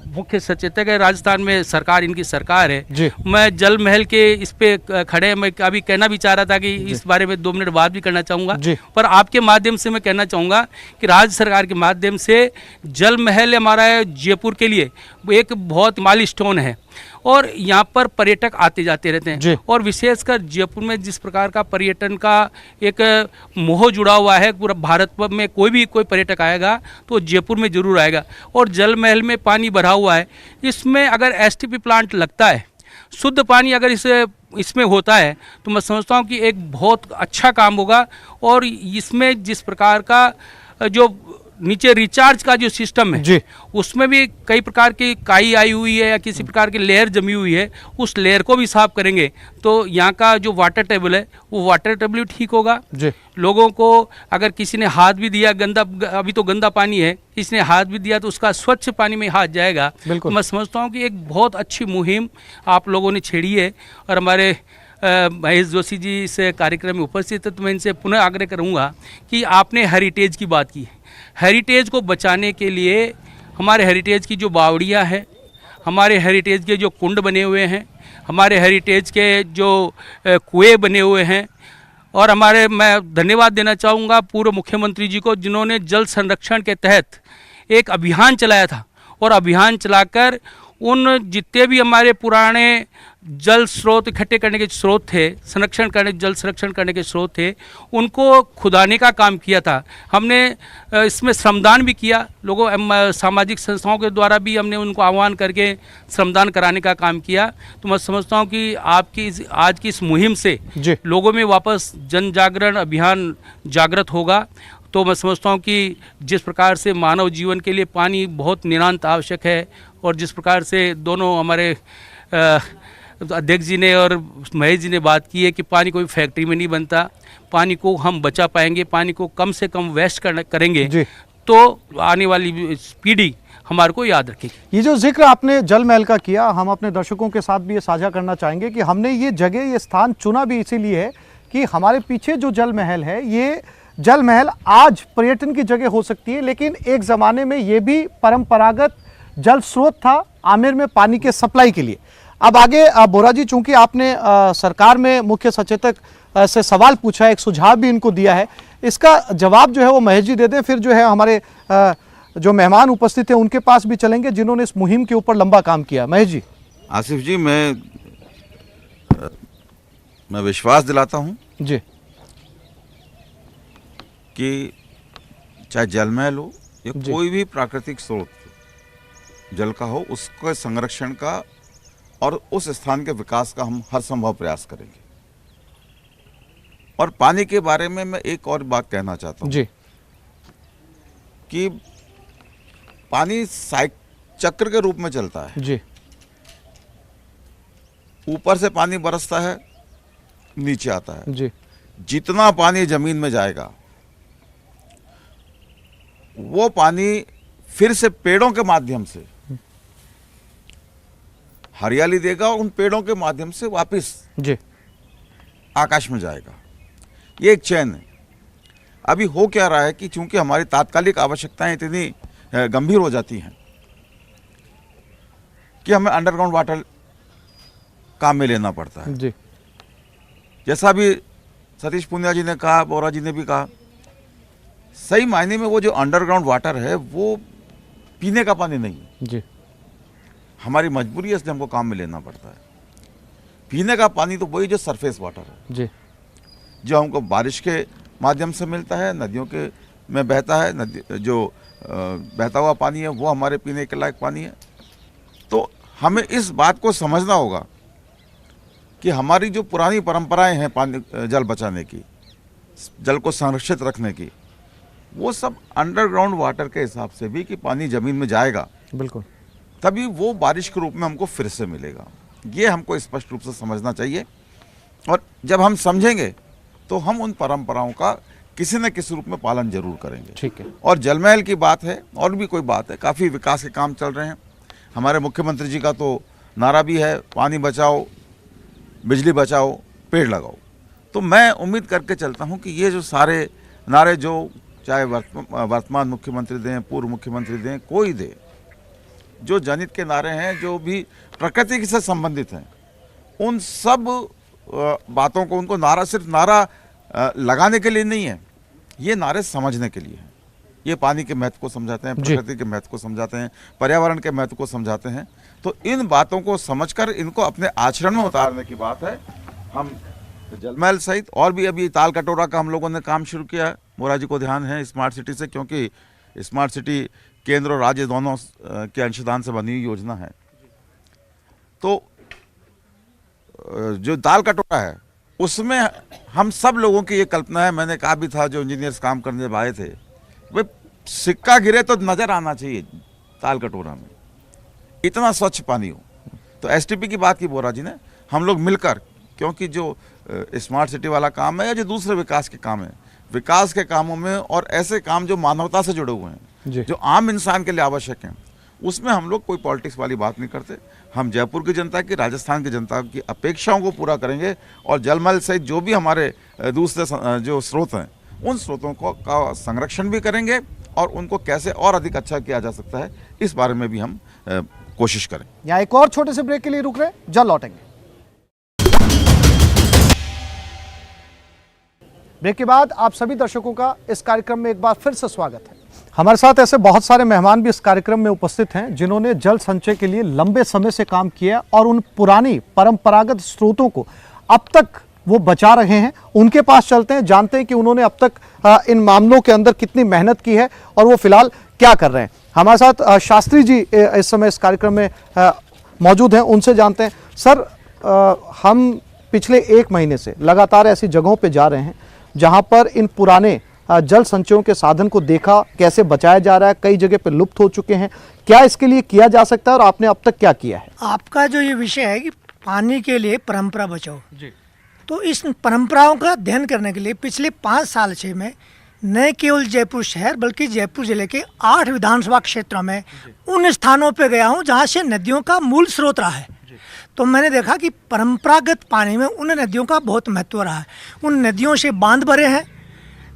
मुख्य सचेतक है, राजस्थान में सरकार, इनकी सरकार है जी। मैं जल महल के इस पे खड़े हैं, मैं अभी कहना भी चाह रहा था कि इस बारे में 2 मिनट बात भी करना चाहूँगा, पर आपके माध्यम से मैं कहना चाहूँगा कि राज्य सरकार के माध्यम से जल महल हमारा जयपुर के लिए एक बहुत माइलस्टोन है और यहाँ पर पर्यटक आते जाते रहते हैं। और विशेषकर जयपुर में जिस प्रकार का पर्यटन का एक मोह जुड़ा हुआ है, पूरा भारत में कोई पर्यटक आएगा तो जयपुर में जरूर आएगा। और जल महल में पानी भरा हुआ है, इसमें अगर STP प्लांट लगता है, शुद्ध पानी अगर इसमें होता है तो मैं समझता हूँ कि एक बहुत अच्छा काम होगा। और इसमें जिस प्रकार का जो नीचे रिचार्ज का जो सिस्टम है उसमें भी कई प्रकार की काई आई हुई है या किसी प्रकार की लेयर जमी हुई है, उस लेयर को भी साफ करेंगे तो यहाँ का जो वाटर टेबल है वो वाटर टेबल भी ठीक होगा। लोगों को अगर किसी ने हाथ भी दिया, गंदा, अभी तो गंदा पानी है, किसी ने हाथ भी दिया तो उसका स्वच्छ पानी में हाथ जाएगा। तो मैं समझता हूँ कि एक बहुत अच्छी मुहिम आप लोगों ने छेड़ी है और हमारे महेश जोशी जी इस कार्यक्रम में उपस्थित है। तो मैं इनसे पुनः आग्रह करूँगा कि आपने हेरिटेज की बात की है, हेरिटेज को बचाने के लिए हमारे हेरिटेज की जो बावड़ियाँ हैं, हमारे हेरिटेज के जो कुंड बने हुए हैं, हमारे हेरिटेज के जो कुएं बने हुए हैं, और मैं धन्यवाद देना चाहूँगा पूर्व मुख्यमंत्री जी को जिन्होंने जल संरक्षण के तहत एक अभियान चलाया था और अभियान चलाकर उन जितने भी हमारे पुराने जल स्रोत इकट्ठे करने के स्रोत थे, जल संरक्षण करने के स्रोत थे, उनको खुदाने का काम किया था। हमने इसमें श्रमदान भी किया, लोगों सामाजिक संस्थाओं के द्वारा भी हमने उनको आह्वान करके श्रमदान कराने का काम किया। तो मैं समझता हूँ कि आपकी आज की इस मुहिम से लोगों में वापस जन जागरण अभियान जागृत होगा। तो मैं समझता हूँ कि जिस प्रकार से मानव जीवन के लिए पानी बहुत नितांत आवश्यक है और जिस प्रकार से दोनों हमारे अध्यक्ष जी ने और महेश जी ने बात की है कि पानी कोई फैक्ट्री में नहीं बनता, पानी को हम बचा पाएंगे, पानी को कम से कम वेस्ट करेंगे तो आने वाली पीढ़ी हमारे को याद रखेगी। ये जो जिक्र आपने जल महल का किया, हम अपने दर्शकों के साथ भी ये साझा करना चाहेंगे कि हमने ये जगह, ये स्थान चुना भी इसीलिए है कि हमारे पीछे जो जल महल है, ये जल महल आज पर्यटन की जगह हो सकती है, लेकिन एक ज़माने में ये भी परंपरागत जल स्रोत था आमेर में पानी के सप्लाई के लिए। अब आगे बोरा जी, चूंकि आपने सरकार में मुख्य सचेतक से सवाल पूछा है, एक सुझाव भी इनको दिया है, इसका जवाब जो है वो महेश जी दे दें, फिर जो है हमारे जो मेहमान उपस्थित हैं उनके पास भी चलेंगे जिन्होंने इस मुहिम के ऊपर लंबा काम किया। महेश जी। आसिफ जी, मैं विश्वास दिलाता हूं जी कि चाहे जलमहल हो या कोई भी प्राकृतिक स्रोत जल का हो, उसके संरक्षण का और उस स्थान के विकास का हम हर संभव प्रयास करेंगे। और पानी के बारे में मैं एक और बात कहना चाहता हूँ जी कि पानी चक्र के रूप में चलता है। जी ऊपर से पानी बरसता है, नीचे आता है। जी जितना पानी जमीन में जाएगा वो पानी फिर से पेड़ों के माध्यम से हरियाली देगा और उन पेड़ों के माध्यम से वापस जी आकाश में जाएगा। ये एक चैन है। अभी हो क्या रहा है कि चूंकि हमारी तात्कालिक आवश्यकताएं इतनी गंभीर हो जाती हैं कि हमें अंडरग्राउंड वाटर काम में लेना पड़ता है। जी जैसा भी सतीश पुनिया जी ने कहा, बोरा जी ने भी कहा, सही मायने में वो जो अंडरग्राउंड वाटर है वो पीने का पानी नहीं है। जी हमारी मजबूरी है, इसलिए हमको काम में लेना पड़ता है। पीने का पानी तो वही जो सरफेस वाटर है, जी जो हमको बारिश के माध्यम से मिलता है, नदियों के में बहता है, नदी जो बहता हुआ पानी है वो हमारे पीने के लायक पानी है। तो हमें इस बात को समझना होगा कि हमारी जो पुरानी परंपराएं हैं पानी जल बचाने की, जल को संरक्षित रखने की, वो सब अंडरग्राउंड वाटर के हिसाब से भी कि पानी जमीन में जाएगा बिल्कुल, तभी वो बारिश के रूप में हमको फिर से मिलेगा। ये हमको स्पष्ट रूप से समझना चाहिए। और जब हम समझेंगे तो हम उन परंपराओं का किसी न किसी रूप में पालन जरूर करेंगे। ठीक है। और जलमहल की बात है और भी कोई बात है, काफ़ी विकास के काम चल रहे हैं। हमारे मुख्यमंत्री जी का तो नारा भी है, पानी बचाओ, बिजली बचाओ, पेड़ लगाओ। तो मैं उम्मीद करके चलता हूं कि ये जो सारे नारे, जो चाहे वर्तमान मुख्यमंत्री दें, पूर्व मुख्यमंत्री दें, कोई दे, जो जनहित के नारे हैं, जो भी प्रकृति से संबंधित हैं, उन सब बातों को, उनको नारा सिर्फ नारा लगाने के लिए नहीं है, ये नारे समझने के लिए हैं। ये पानी के महत्व को समझाते हैं, प्रकृति के महत्व को समझाते हैं, पर्यावरण के महत्व को समझाते हैं। तो इन बातों को समझकर इनको अपने आचरण में उतारने की बात है। हम जलमहल सहित और भी अभी ताल कटोरा का हम लोगों ने काम शुरू किया है। मोरा जी को ध्यान है स्मार्ट सिटी से, क्योंकि स्मार्ट सिटी केंद्र और राज्य दोनों के अंशदान से बनी हुई योजना है। तो जो ताल कटोरा है उसमें हम सब लोगों की ये कल्पना है, मैंने कहा भी था जो इंजीनियर्स काम करने आए थे, भाई सिक्का गिरे तो नजर आना चाहिए ताल कटोरा में, इतना स्वच्छ पानी हो। तो एसटीपी की बात की बोरा जी ने, हम लोग मिलकर, क्योंकि जो स्मार्ट सिटी वाला काम है या जो दूसरे विकास के काम है, विकास के कामों में और ऐसे काम जो मानवता से जुड़े हुए हैं, जो आम इंसान के लिए आवश्यक हैं, उसमें हम लोग कोई पॉलिटिक्स वाली बात नहीं करते। हम जयपुर की जनता की, राजस्थान की जनता की अपेक्षाओं को पूरा करेंगे और जलमहल सहित जो भी हमारे दूसरे जो स्रोत हैं, उन स्रोतों का संरक्षण भी करेंगे और उनको कैसे और अधिक अच्छा किया जा सकता है, इस बारे में भी हम कोशिश करें। यहाँ एक और छोटे से ब्रेक के लिए रुक रहे, जल्द लौटेंगे। ब्रेक के बाद आप सभी दर्शकों का इस कार्यक्रम में एक बार फिर से स्वागत है। हमारे साथ ऐसे बहुत सारे मेहमान भी इस कार्यक्रम में उपस्थित हैं जिन्होंने जल संचय के लिए लंबे समय से काम किया और उन पुरानी परंपरागत स्रोतों को अब तक वो बचा रहे हैं। उनके पास चलते हैं, जानते हैं कि उन्होंने अब तक इन मामलों के अंदर कितनी मेहनत की है और वो फिलहाल क्या कर रहे हैं। हमारे साथ शास्त्री जी इस समय इस कार्यक्रम में मौजूद हैं, उनसे जानते हैं। सर, हम पिछले 1 महीने से लगातार ऐसी जगहों पे जा रहे हैं जहां पर इन पुराने जल संचयों के साधन को देखा कैसे बचाया जा रहा है, कई जगह पे लुप्त हो चुके हैं। क्या इसके लिए किया जा सकता है और आपने अब तक क्या किया है? आपका जो ये विषय है कि पानी के लिए परंपरा बचाओ जी, तो इस परंपराओं का अध्ययन करने के लिए पिछले 5 साल से मैं न केवल जयपुर शहर बल्कि जयपुर जिले के 8 विधानसभा क्षेत्रों में उन स्थानों पे गया हूँ जहाँ से नदियों का मूल स्रोत रहा है। तो मैंने देखा कि परंपरागत पानी में उन नदियों का बहुत महत्व रहा है। उन नदियों से बांध भरे हैं,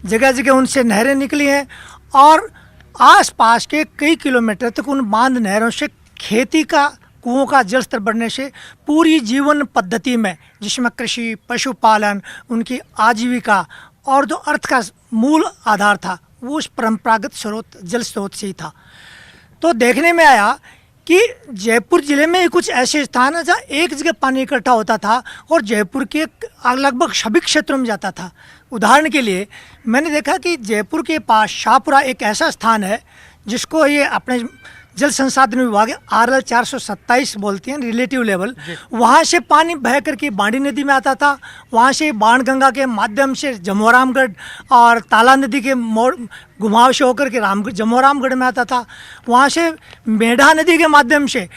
जगह जगह उनसे नहरें निकली हैं और आसपास के कई किलोमीटर तक उन बांध नहरों से खेती का, कुओं का जल स्तर बढ़ने से पूरी जीवन पद्धति में, जिसमें कृषि, पशुपालन, उनकी आजीविका और जो अर्थ का मूल आधार था, वो उस परंपरागत स्रोत जल स्रोत से ही था। तो देखने में आया कि जयपुर ज़िले में ही कुछ ऐसे स्थान हैं जहाँ एक जगह पानी इकट्ठा होता था और जयपुर के लगभग सभी क्षेत्रों में जाता था। उदाहरण के लिए मैंने देखा कि जयपुर के पास शाहपुरा एक ऐसा स्थान है जिसको ये अपने जल संसाधन विभाग RL 427 बोलते हैं, रिलेटिव लेवल। वहाँ से पानी बह करके बांडी नदी में आता था, वहाँ से बाणगंगा के माध्यम से जमोरामगढ़ और ताला नदी के मोड़ घुमाव से होकर के जमोरामगढ़ में आता था, वहाँ से मेढ़ा नदी के माध्यम से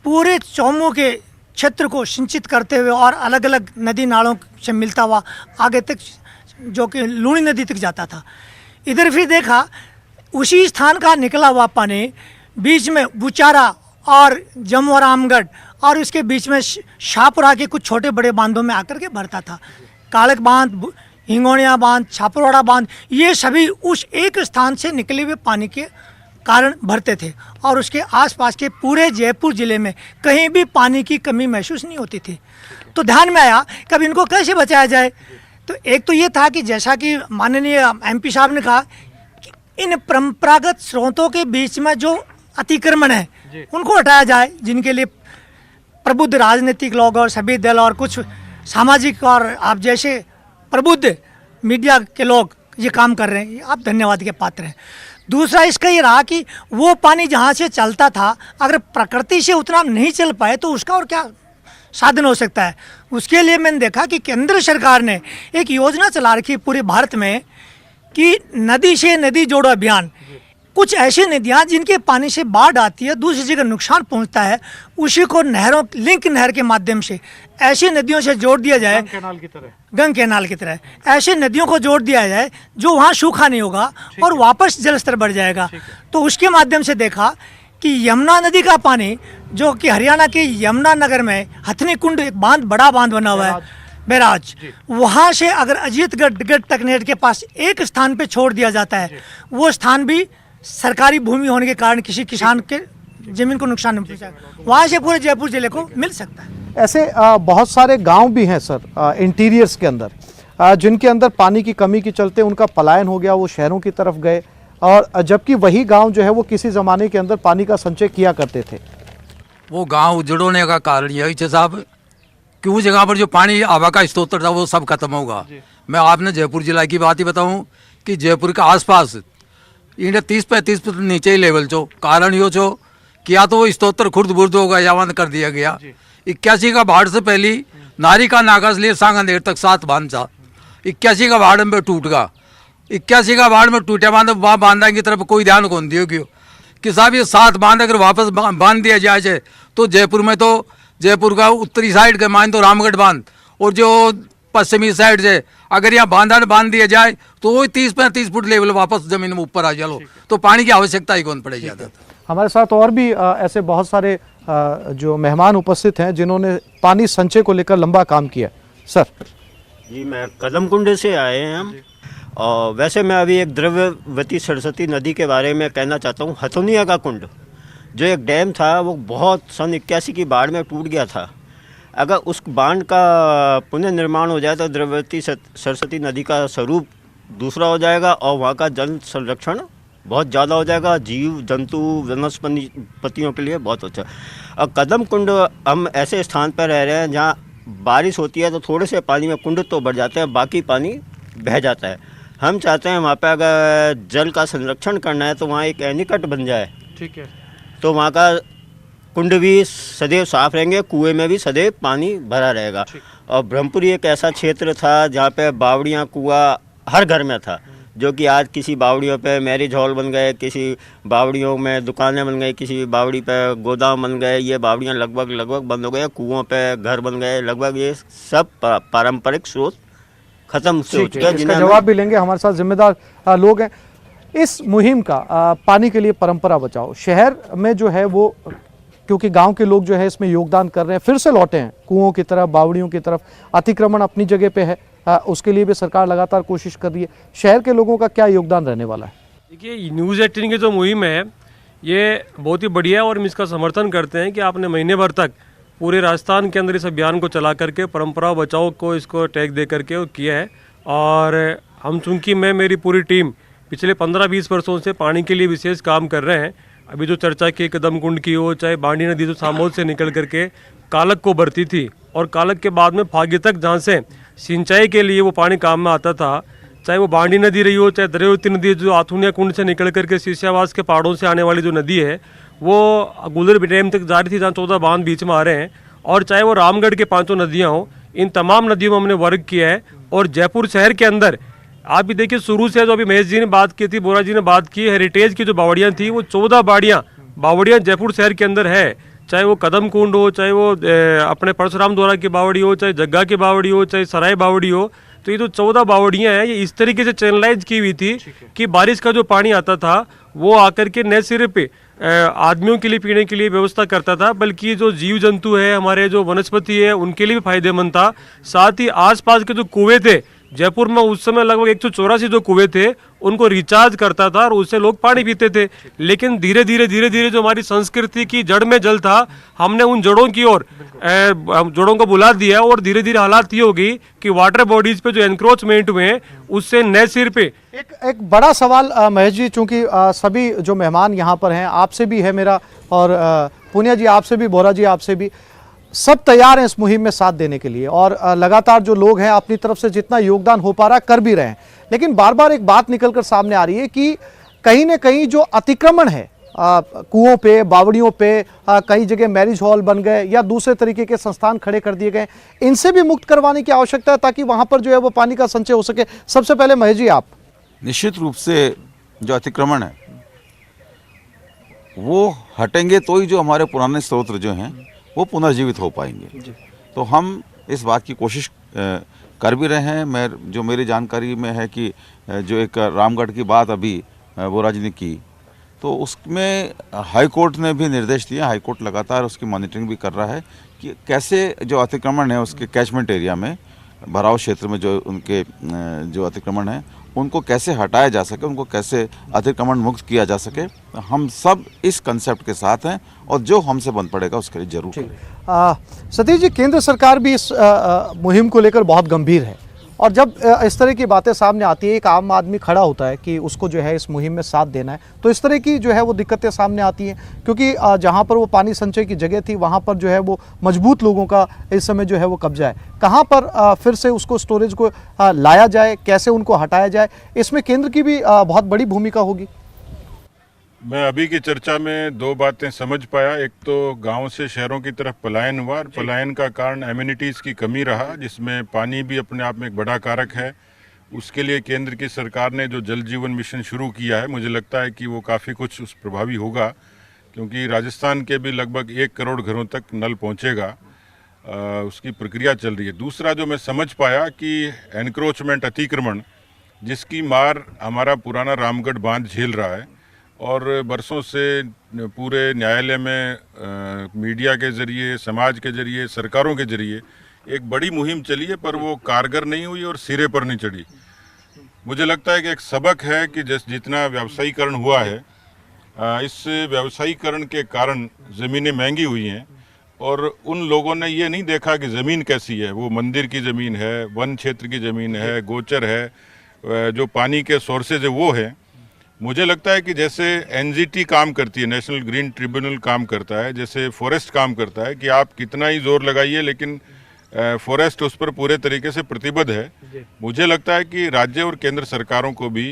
पूरे चौमू के क्षेत्र को सिंचित करते हुए और अलग अलग नदी नालों से मिलता हुआ आगे तक जो कि लूणी नदी तक जाता था। इधर फिर देखा उसी स्थान का निकला हुआ पानी बीच में बुचारा और जमोरामगढ़ और उसके बीच में शाहपुरा के कुछ छोटे बड़े बांधों में आकर के भरता था। कालक बांध, हिंगोनिया बांध, छापरवाड़ा बांध, ये सभी उस एक स्थान से निकले हुए पानी के कारण भरते थे और उसके आसपास के पूरे जयपुर ज़िले में कहीं भी पानी की कमी महसूस नहीं होती थी। तो ध्यान में आया कि अब इनको कैसे बचाया जाए। तो एक तो ये था कि जैसा कि माननीय MP साहब ने कहा कि इन परंपरागत स्रोतों के बीच में जो अतिक्रमण है उनको हटाया जाए, जिनके लिए प्रबुद्ध राजनीतिक लोग और सभी दल और कुछ सामाजिक और आप जैसे प्रबुद्ध मीडिया के लोग ये काम कर रहे हैं, आप धन्यवाद के पात्र हैं। दूसरा इसका ये रहा कि वो पानी जहाँ से चलता था अगर प्रकृति से उतना नहीं चल पाए तो उसका और क्या साधन हो सकता है। उसके लिए मैंने देखा कि केंद्र सरकार ने एक योजना चला रखी है पूरे भारत में कि नदी से नदी जोड़ो अभियान। कुछ ऐसी नदियाँ जिनके पानी से बाढ़ आती है, दूसरी जगह नुकसान पहुंचता है, उसी को नहरों लिंक नहर के माध्यम से ऐसी नदियों से जोड़ दिया जाए, गंग कैनाल की तरह ऐसे नदियों को जोड़ दिया जाए जो वहाँ सूखा नहीं होगा और वापस जल स्तर बढ़ जाएगा। तो उसके माध्यम से देखा कि यमुना नदी का पानी जो कि हरियाणा के यमुनानगर में हथनी कुंड एक बांध, बड़ा बांध बना हुआ है बैराज, वहाँ से अगर अजीतगढ़ तकनेट के पास एक स्थान पे छोड़ दिया जाता है, वो स्थान भी सरकारी भूमि होने के कारण किसी किसान के जमीन को नुकसान नहीं पहुंचाएगा, वहाँ से पूरे जयपुर जिले को मिल सकता है। ऐसे बहुत सारे गांव भी हैं सर इंटीरियर्स के अंदर, जिनके अंदर पानी की कमी के चलते उनका पलायन हो गया, वो शहरों की तरफ गए, और जबकि वही गांव जो है वो किसी ज़माने के अंदर पानी का संचय किया करते थे। वो गांव उजड़ने का कारण यही है साहब कि उस जगह पर जो पानी हवा का स्रोत था वो सब खत्म होगा। मैं आपने जयपुर जिला की बात ही बताऊं कि जयपुर के आसपास इन्हें 30-35 फुट नीचे ही लेवल चो कारण यो चो किया तो वो स्त्रोत्र खुर्द बुर्द हो गया या बंद कर दिया गया। 81 का बाढ़ से पहले नारी का नागाज लिए सांगंदेर तक 7 बांध था, 81 का बाढ़ में टूट गया, 81 का बाढ़ में टूटे बांध वहाँ बांधा की तरफ कोई ध्यान कौन दियो क्यों कि साहब ये 7 बांध अगर वापस बांध दिया जाए तो जयपुर में तो जयपुर का उत्तरी साइड के मान तो रामगढ़ बांध और जो पश्चिमी साइड से अगर यहाँ बांध दिया जाए तो वो 30-35 फुट लेवल वापस जमीन में ऊपर आ चलो तो पानी की आवश्यकता ही कौन पड़े जाता। हमारे साथ और भी ऐसे बहुत सारे जो मेहमान उपस्थित हैं जिन्होंने पानी संचय को लेकर लंबा काम किया। सर जी, मैं कदम कुंड से आए हैं हम, और वैसे मैं अभी एक द्रव्यवती सरस्वती नदी के बारे में कहना चाहता हूँ। हथुनिया का कुंड जो एक डैम था वो बहुत सन 81 की बाढ़ में टूट गया था। अगर उस बांध का पुनर्निर्माण हो जाए तो द्रव्यवती सरस्वती नदी का स्वरूप दूसरा हो जाएगा और वहाँ का जल संरक्षण बहुत ज़्यादा हो जाएगा, जीव जंतु वनस्पतियों के लिए बहुत अच्छा। और कदम कुंड हम ऐसे स्थान पर रह रहे हैं जहाँ बारिश होती है तो थोड़े से पानी में कुंड तो बढ़ जाते हैं, बाकी पानी बह जाता है। हम चाहते हैं वहाँ पे अगर जल का संरक्षण करना है तो वहाँ एक एनीकट बन जाए, ठीक है, तो वहाँ का कुंड भी सदैव साफ रहेंगे, कुएं में भी सदैव पानी भरा रहेगा। और ब्रह्मपुरी एक ऐसा क्षेत्र था जहाँ पे बावड़ियाँ कुआं हर घर में था, जो कि आज किसी बावड़ियों पे मैरिज हॉल बन गए, किसी बावड़ियों में दुकानें बन गई, किसी बावड़ी पे गोदाम बन गए। ये बावड़ियाँ लगभग बंद हो गए, कुओं पे घर बन गए, लगभग ये सब पारंपरिक स्रोत खत्म से हो चुका है। इसका जवाब भी लेंगे, हमारे साथ जिम्मेदार लोग हैं। इस मुहिम का पानी के लिए परंपरा बचाओ शहर में जो है वो, क्योंकि गांव के लोग जो है इसमें योगदान कर रहे हैं, फिर से लौटे हैं कुओं की तरफ, बावड़ियों की तरफ। अतिक्रमण अपनी जगह पे है, उसके लिए भी सरकार लगातार कोशिश कर रही है। शहर के लोगों का क्या योगदान रहने वाला है? देखिए, न्यूज़ 18 की जो मुहिम है ये बहुत ही बढ़िया है और हम इसका समर्थन करते हैं कि आपने महीने भर तक पूरे राजस्थान के अंदर इस अभियान को चला करके परंपरा बचाओ को इसको टैग दे करके किया है। और हम चूँकि मैं मेरी पूरी टीम पिछले 15-20 वर्षों से पानी के लिए विशेष काम कर रहे हैं। अभी जो चर्चा की कदम कुंड की हो, चाहे बांडी नदी जो सामोद से निकल करके कालक को भरती थी और कालक के बाद में फागी तक जहाँ से सिंचाई के लिए वो पानी काम में आता था, चाहे वो बांडी नदी रही हो, चाहे द्रव्यवती नदी जो आथुनिया कुंड से निकल करके शीशावास के पहाड़ों से आने वाली जो नदी है वो गुलर डैम तक जारी थी, जहाँ 14 बांध बीच में आ रहे हैं, और चाहे वो रामगढ़ के 5 नदियाँ हों, इन तमाम नदियों में हमने वर्क किया है। और जयपुर शहर के अंदर आप भी देखिए, शुरू से जो अभी महेश जी ने बात की थी, बोरा जी ने बात की, हेरिटेज की जो बावड़ियाँ थी वो 14 बावड़ियाँ जयपुर शहर के अंदर है। चाहे वो कदम कुंड हो, चाहे वो अपने परशुराम द्वारा की बावड़ी हो, चाहे जग्गा की बावड़ी हो, चाहे सराय बावड़ी हो, तो ये जो 14 बावड़ियाँ हैं ये इस तरीके से चैनलाइज की हुई थी कि बारिश का जो पानी आता था वो आकर के न सिर्फ आदमियों के लिए पीने के लिए व्यवस्था करता था, बल्कि जो जीव जंतु है, हमारे जो वनस्पति है, उनके लिए भी फायदेमंद था। साथ ही आसपास के जो कुएं थे जयपुर में, उस समय लगभग 184 जो कुएं थे उनको रिचार्ज करता था और उससे लोग पानी पीते थे। लेकिन धीरे धीरे जो हमारी संस्कृति की जड़ में जल था, हमने उन जड़ों की ओर जड़ों को बुला दिया और धीरे धीरे हालात ये हो गई कि वाटर बॉडीज पे जो एनक्रोचमेंट हुए हैं उससे न सिर्फ एक बड़ा सवाल महेश जी, चूंकि सभी जो मेहमान यहाँ पर हैं, आपसे भी है मेरा, और पूनिया जी आपसे भी, बोरा जी आपसे भी, सब तैयार हैं इस मुहिम में साथ देने के लिए और लगातार जो लोग हैं अपनी तरफ से जितना योगदान हो पा रहा कर भी रहे हैं। लेकिन बार बार एक बात निकलकर सामने आ रही है कि कहीं ना कहीं जो अतिक्रमण है कुओं पे, बावड़ियों पे, कई जगह मैरिज हॉल बन गए या दूसरे तरीके के संस्थान खड़े कर दिए गए, इनसे भी मुक्त करवाने की आवश्यकता है ताकि वहां पर जो है वो पानी का संचय हो सके। सबसे पहले महेश जी आप। निश्चित रूप से जो अतिक्रमण है वो हटेंगे तो ही जो हमारे पुराने स्रोत जो हैं वो पुनर्जीवित हो पाएंगे। तो हम इस बात की कोशिश कर भी रहे हैं। जो मेरी जानकारी में है कि जो एक रामगढ़ की बात अभी बोरा जी ने की, तो उसमें हाई कोर्ट ने भी निर्देश दिए। हाई कोर्ट लगातार उसकी मॉनिटरिंग भी कर रहा है कि कैसे जो अतिक्रमण है उसके कैचमेंट एरिया में, भराव क्षेत्र में जो उनके जो अतिक्रमण है उनको कैसे हटाया जा सके, उनको कैसे अतिक्रमण मुक्त किया जा सके। हम सब इस कंसेप्ट के साथ हैं और जो हमसे बन पड़ेगा उसके लिए जरूर करेंगे। सतीश जी, केंद्र सरकार भी इस मुहिम को लेकर बहुत गंभीर है और जब इस तरह की बातें सामने आती है, एक आम आदमी खड़ा होता है कि उसको जो है इस मुहिम में साथ देना है, तो इस तरह की जो है वो दिक्कतें सामने आती हैं, क्योंकि जहां पर वो पानी संचय की जगह थी वहां पर जो है वो मजबूत लोगों का इस समय जो है वो कब्जा है। कहां पर फिर से उसको स्टोरेज को लाया जाए, कैसे उनको हटाया जाए, इसमें केंद्र की भी बहुत बड़ी भूमिका होगी। मैं अभी की चर्चा में 2 बातें समझ पाया। एक तो गांव से शहरों की तरफ पलायन हुआ और पलायन का कारण एमिनिटीज़ की कमी रहा, जिसमें पानी भी अपने आप में एक बड़ा कारक है। उसके लिए केंद्र की सरकार ने जो जल जीवन मिशन शुरू किया है, मुझे लगता है कि वो काफ़ी कुछ उस प्रभावी होगा, क्योंकि राजस्थान के भी लगभग 1 करोड़ घरों तक नल पहुँचेगा। उसकी प्रक्रिया चल रही है। दूसरा जो मैं समझ पाया कि एनक्रोचमेंट, अतिक्रमण, जिसकी मार हमारा पुराना रामगढ़ बांध झेल रहा है और बरसों से पूरे न्यायालय में, मीडिया के ज़रिए, समाज के ज़रिए, सरकारों के ज़रिए एक बड़ी मुहिम चली है, पर वो कारगर नहीं हुई और सिरे पर नहीं चढ़ी। मुझे लगता है कि एक सबक है कि जितना व्यावसायीकरण हुआ है, इस व्यावसायीकरण के कारण ज़मीनें महंगी हुई हैं और उन लोगों ने ये नहीं देखा कि ज़मीन कैसी है। वो मंदिर की ज़मीन है, वन क्षेत्र की ज़मीन है, गोचर है, जो पानी के सोर्सेज है वो है। मुझे लगता है कि जैसे एनजीटी काम करती है, नेशनल ग्रीन ट्रिब्यूनल काम करता है, जैसे फॉरेस्ट काम करता है कि आप कितना ही जोर लगाइए लेकिन फॉरेस्ट उस पर पूरे तरीके से प्रतिबद्ध है। मुझे लगता है कि राज्य और केंद्र सरकारों को भी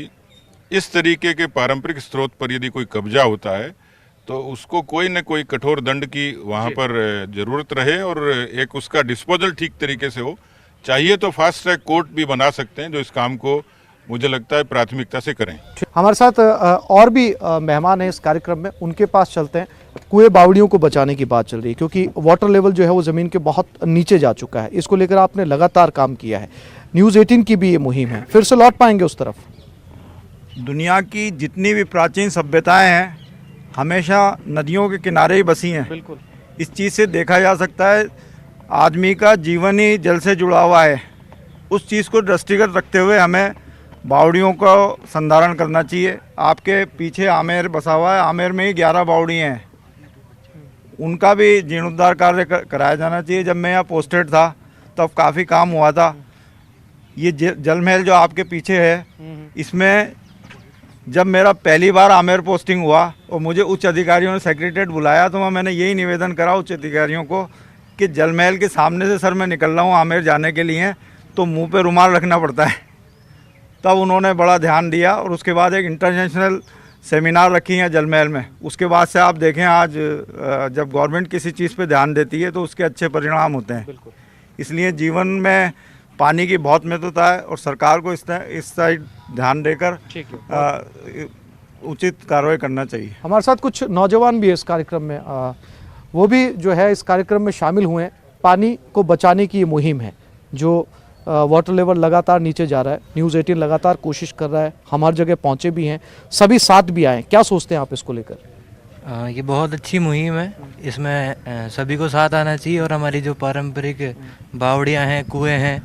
इस तरीके के पारंपरिक स्रोत पर यदि कोई कब्जा होता है तो उसको कोई न कोई कठोर दंड की वहाँ पर ज़रूरत रहे और एक उसका डिस्पोजल ठीक तरीके से हो। चाहिए तो फास्ट ट्रैक कोर्ट भी बना सकते हैं जो इस काम को, मुझे लगता है, प्राथमिकता से करें। हमारे साथ और भी मेहमान हैं इस कार्यक्रम में, उनके पास चलते हैं। कुएं बावड़ियों को बचाने की बात चल रही है क्योंकि वाटर लेवल जो है वो ज़मीन के बहुत नीचे जा चुका है। इसको लेकर आपने लगातार काम किया है, न्यूज़ 18 की भी ये मुहिम है, फिर से लौट पाएंगे उस तरफ? दुनिया की जितनी भी प्राचीन सभ्यताएं हैं हमेशा नदियों के किनारे ही बसी हैं। बिल्कुल। इस चीज़ से देखा जा सकता है आदमी का जीवन ही जल से जुड़ा हुआ है। उस चीज़ को दृष्टिगत रखते हुए हमें बावड़ियों का संधारण करना चाहिए। आपके पीछे आमेर बसा हुआ है, आमेर में ही 11 बावड़ियाँ हैं, उनका भी जीर्णोद्धार कार्य कराया जाना चाहिए। जब मैं यहाँ पोस्टेड था तब काफ़ी काम हुआ था। ये जल महल जो आपके पीछे है, इसमें जब मेरा पहली बार आमेर पोस्टिंग हुआ और मुझे उच्च अधिकारियों ने सेक्रेटरीट बुलाया तो मैंने यही निवेदन करा उच्च अधिकारियों को कि जल महल के सामने से सर मैं निकल रहा हूँ आमेर जाने के लिए तो मुंह पे रुमाल रखना पड़ता है। तब उन्होंने बड़ा ध्यान दिया और उसके बाद एक इंटरनेशनल सेमिनार रखी है जल महल में। उसके बाद से आप देखें आज जब गवर्नमेंट किसी चीज़ पे ध्यान देती है तो उसके अच्छे परिणाम होते हैं। इसलिए जीवन में पानी की बहुत महत्वता है और सरकार को इस साइड ध्यान देकर उचित कार्रवाई करना चाहिए। हमारे साथ कुछ नौजवान भी है इस कार्यक्रम में, वो भी जो है इस कार्यक्रम में शामिल हुए हैं। पानी को बचाने की ये मुहिम है जो वाटर लेवल लगातार नीचे जा रहा है। न्यूज़ 18 लगातार कोशिश कर रहा है, हम हर जगह पहुँचे भी हैं, सभी साथ भी आए। क्या सोचते हैं आप इसको लेकर? ये बहुत अच्छी मुहिम है, इसमें सभी को साथ आना चाहिए और हमारी जो पारंपरिक बावड़ियाँ हैं, कुएँ हैं,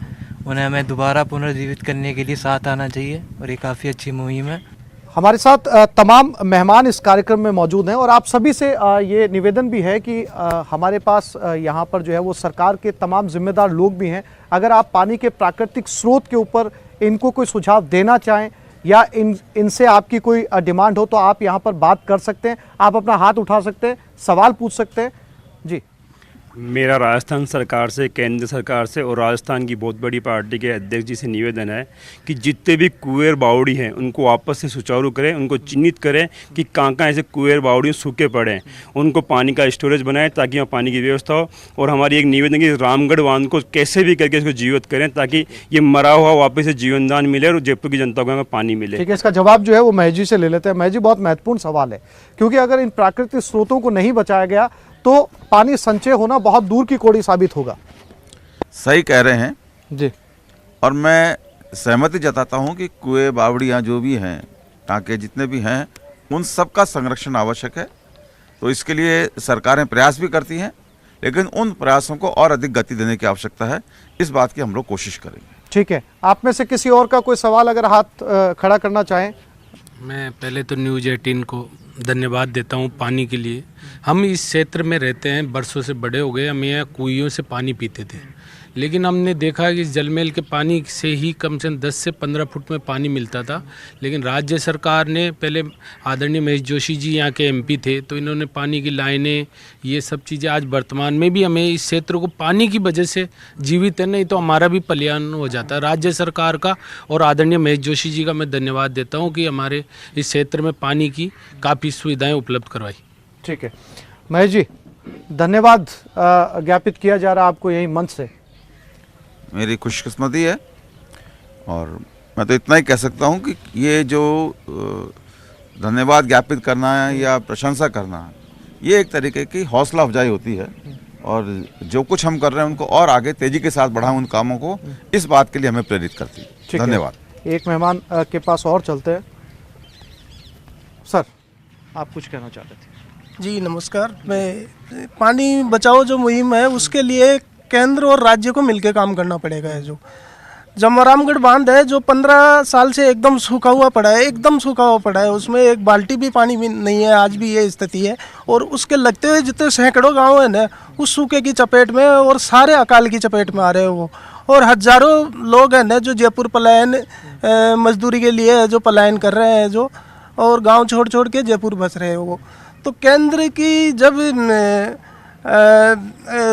उन्हें हमें दोबारा पुनर्जीवित करने के लिए साथ आना चाहिए और ये काफ़ी अच्छी मुहिम है। हमारे साथ तमाम मेहमान इस कार्यक्रम में मौजूद हैं और आप सभी से ये निवेदन भी है कि हमारे पास यहाँ पर जो है वो सरकार के तमाम जिम्मेदार लोग भी हैं। अगर आप पानी के प्राकृतिक स्रोत के ऊपर इनको कोई सुझाव देना चाहें या इनसे आपकी कोई डिमांड हो तो आप यहाँ पर बात कर सकते हैं, आप अपना हाथ उठा सकते हैं, सवाल पूछ सकते हैं। जी, मेरा राजस्थान सरकार से, केंद्र सरकार से और राजस्थान की बहुत बड़ी पार्टी के अध्यक्ष जी से निवेदन है कि जितने भी कुएं बावड़ी हैं उनको वापस से सुचारू करें, उनको चिन्हित करें कि कहाँ कहाँ ऐसे कुएं बावड़ी सूखे पड़े हैं, उनको पानी का स्टोरेज बनाएं ताकि वहाँ पानी की व्यवस्था हो। और हमारी एक निवेदन है कि रामगढ़ बांध को कैसे भी करके इसको जीवित करें ताकि ये मरा हुआ वापस से जीवनदान मिले और जयपुर की जनता को पानी मिले। ठीक है, इसका जवाब जो है वो महजी से ले लेते हैं। महजी, बहुत महत्वपूर्ण सवाल है क्योंकि अगर इन प्राकृतिक स्रोतों को नहीं बचाया गया तो पानी संचय होना बहुत दूर की कौड़ी साबित होगा। सही कह रहे हैं जी, और मैं सहमति जताता हूं कि कुएं बावड़ियाँ जो भी हैं, टाँके जितने भी हैं, उन सब का संरक्षण आवश्यक है। तो इसके लिए सरकारें प्रयास भी करती हैं, लेकिन उन प्रयासों को और अधिक गति देने की आवश्यकता है। इस बात की हम लोग कोशिश करेंगे। ठीक है, आप में से किसी और का कोई सवाल अगर हाथ खड़ा करना चाहें? मैं पहले तो न्यूज़ 18 को धन्यवाद देता हूँ पानी के लिए। हम इस क्षेत्र में रहते हैं, बरसों से बड़े हो गए, हम यहाँ कुइयों से पानी पीते थे, लेकिन हमने देखा कि जलमहल के पानी से ही कम से कम 10 से 15 फुट में पानी मिलता था। लेकिन राज्य सरकार ने, पहले आदरणीय महेश जोशी जी यहाँ के MP थे, तो इन्होंने पानी की लाइनें, ये सब चीज़ें, आज वर्तमान में भी हमें इस क्षेत्र को पानी की वजह से जीवित है, नहीं तो हमारा भी पलायन हो जाता है। राज्य सरकार का और आदरणीय महेश जोशी जी का मैं धन्यवाद देता हूँ कि हमारे इस क्षेत्र में पानी की काफ़ी सुविधाएँ उपलब्ध करवाई। ठीक है महेश जी, धन्यवाद ज्ञापित किया जा रहा है आपको यही मंच से। मेरी खुशकिस्मती है और मैं तो इतना ही कह सकता हूं कि ये जो धन्यवाद ज्ञापित करना है या प्रशंसा करना है, ये एक तरीके की हौसला अफजाई होती है और जो कुछ हम कर रहे हैं उनको और आगे तेजी के साथ बढ़ाएं उन कामों को, इस बात के लिए हमें प्रेरित करती है। धन्यवाद। एक मेहमान के पास और चलते हैं। सर, आप कुछ कहना चाहते थे? जी नमस्कार। मैं पानी बचाओ जो मुहिम है उसके लिए केंद्र और राज्य को मिलकर काम करना पड़ेगा। है जो जमरामगढ़ बांध है जो 15 साल से एकदम सूखा हुआ पड़ा है, एकदम सूखा हुआ पड़ा है, उसमें एक बाल्टी भी पानी भी नहीं है, आज भी ये स्थिति है। और उसके लगते हुए जितने सैकड़ों गांव हैं ना, उस सूखे की चपेट में और सारे अकाल की चपेट में आ रहे हैं वो। और हजारों लोग हैं ना जो जयपुर पलायन मजदूरी के लिए जो पलायन कर रहे हैं जो, और गाँव छोड़ छोड़ के जयपुर बस रहे हैं वो। तो केंद्र की जब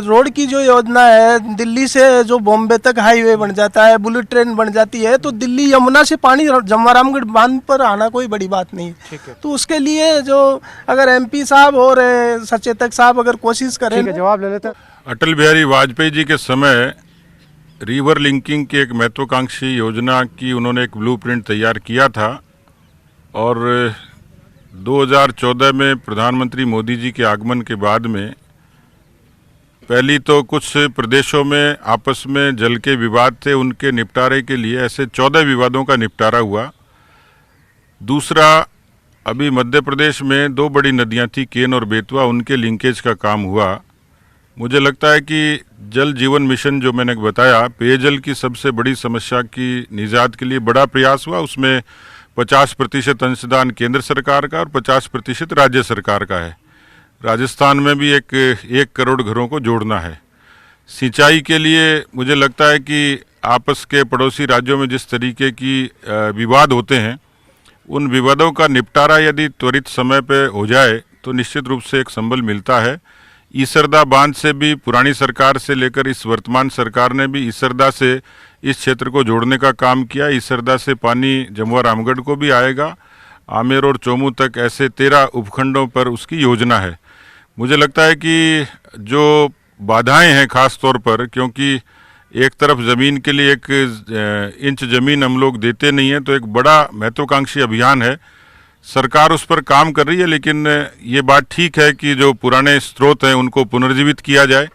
रोड की जो योजना है, दिल्ली से जो बॉम्बे तक हाईवे बन जाता है, बुलेट ट्रेन बन जाती है, तो दिल्ली यमुना से पानी जमरामगढ़ बांध पर आना कोई बड़ी बात नहीं है। तो उसके लिए जो अगर MP साहब और सचेतक साहब अगर कोशिश करें। ठीक है, जवाब ले लेते हैं। अटल बिहारी वाजपेयी जी के समय रिवर लिंकिंग की एक महत्वाकांक्षी योजना की उन्होंने एक ब्लूप्रिंट तैयार किया था और 2014 में प्रधानमंत्री मोदी जी के आगमन के बाद में पहली तो कुछ प्रदेशों में आपस में जल के विवाद थे, उनके निपटारे के लिए ऐसे 14 विवादों का निपटारा हुआ। दूसरा, अभी मध्य प्रदेश में 2 बड़ी नदियां थी, केन और बेतवा, उनके लिंकेज का काम हुआ। मुझे लगता है कि जल जीवन मिशन जो मैंने बताया, पेयजल की सबसे बड़ी समस्या की निजात के लिए बड़ा प्रयास हुआ। उसमें 50% अंशदान केंद्र सरकार का और 50% राज्य सरकार का है। राजस्थान में भी 1 करोड़ घरों को जोड़ना है। सिंचाई के लिए मुझे लगता है कि आपस के पड़ोसी राज्यों में जिस तरीके की विवाद होते हैं, उन विवादों का निपटारा यदि त्वरित समय पे हो जाए तो निश्चित रूप से एक संबल मिलता है। ईसरदा बांध से भी पुरानी सरकार से लेकर इस वर्तमान सरकार ने भी ईसरदा से इस क्षेत्र को जोड़ने का काम किया। ईसरदा से पानी जमुआ रामगढ़ को भी आएगा। आमेर और चोमू तक ऐसे 13 उपखंडों पर उसकी योजना है। मुझे लगता है कि जो बाधाएं हैं खास तौर पर, क्योंकि एक तरफ ज़मीन के लिए 1 इंच ज़मीन हम लोग देते नहीं हैं, तो एक बड़ा महत्वाकांक्षी अभियान है। सरकार उस पर काम कर रही है, लेकिन ये बात ठीक है कि जो पुराने स्रोत हैं उनको पुनर्जीवित किया जाए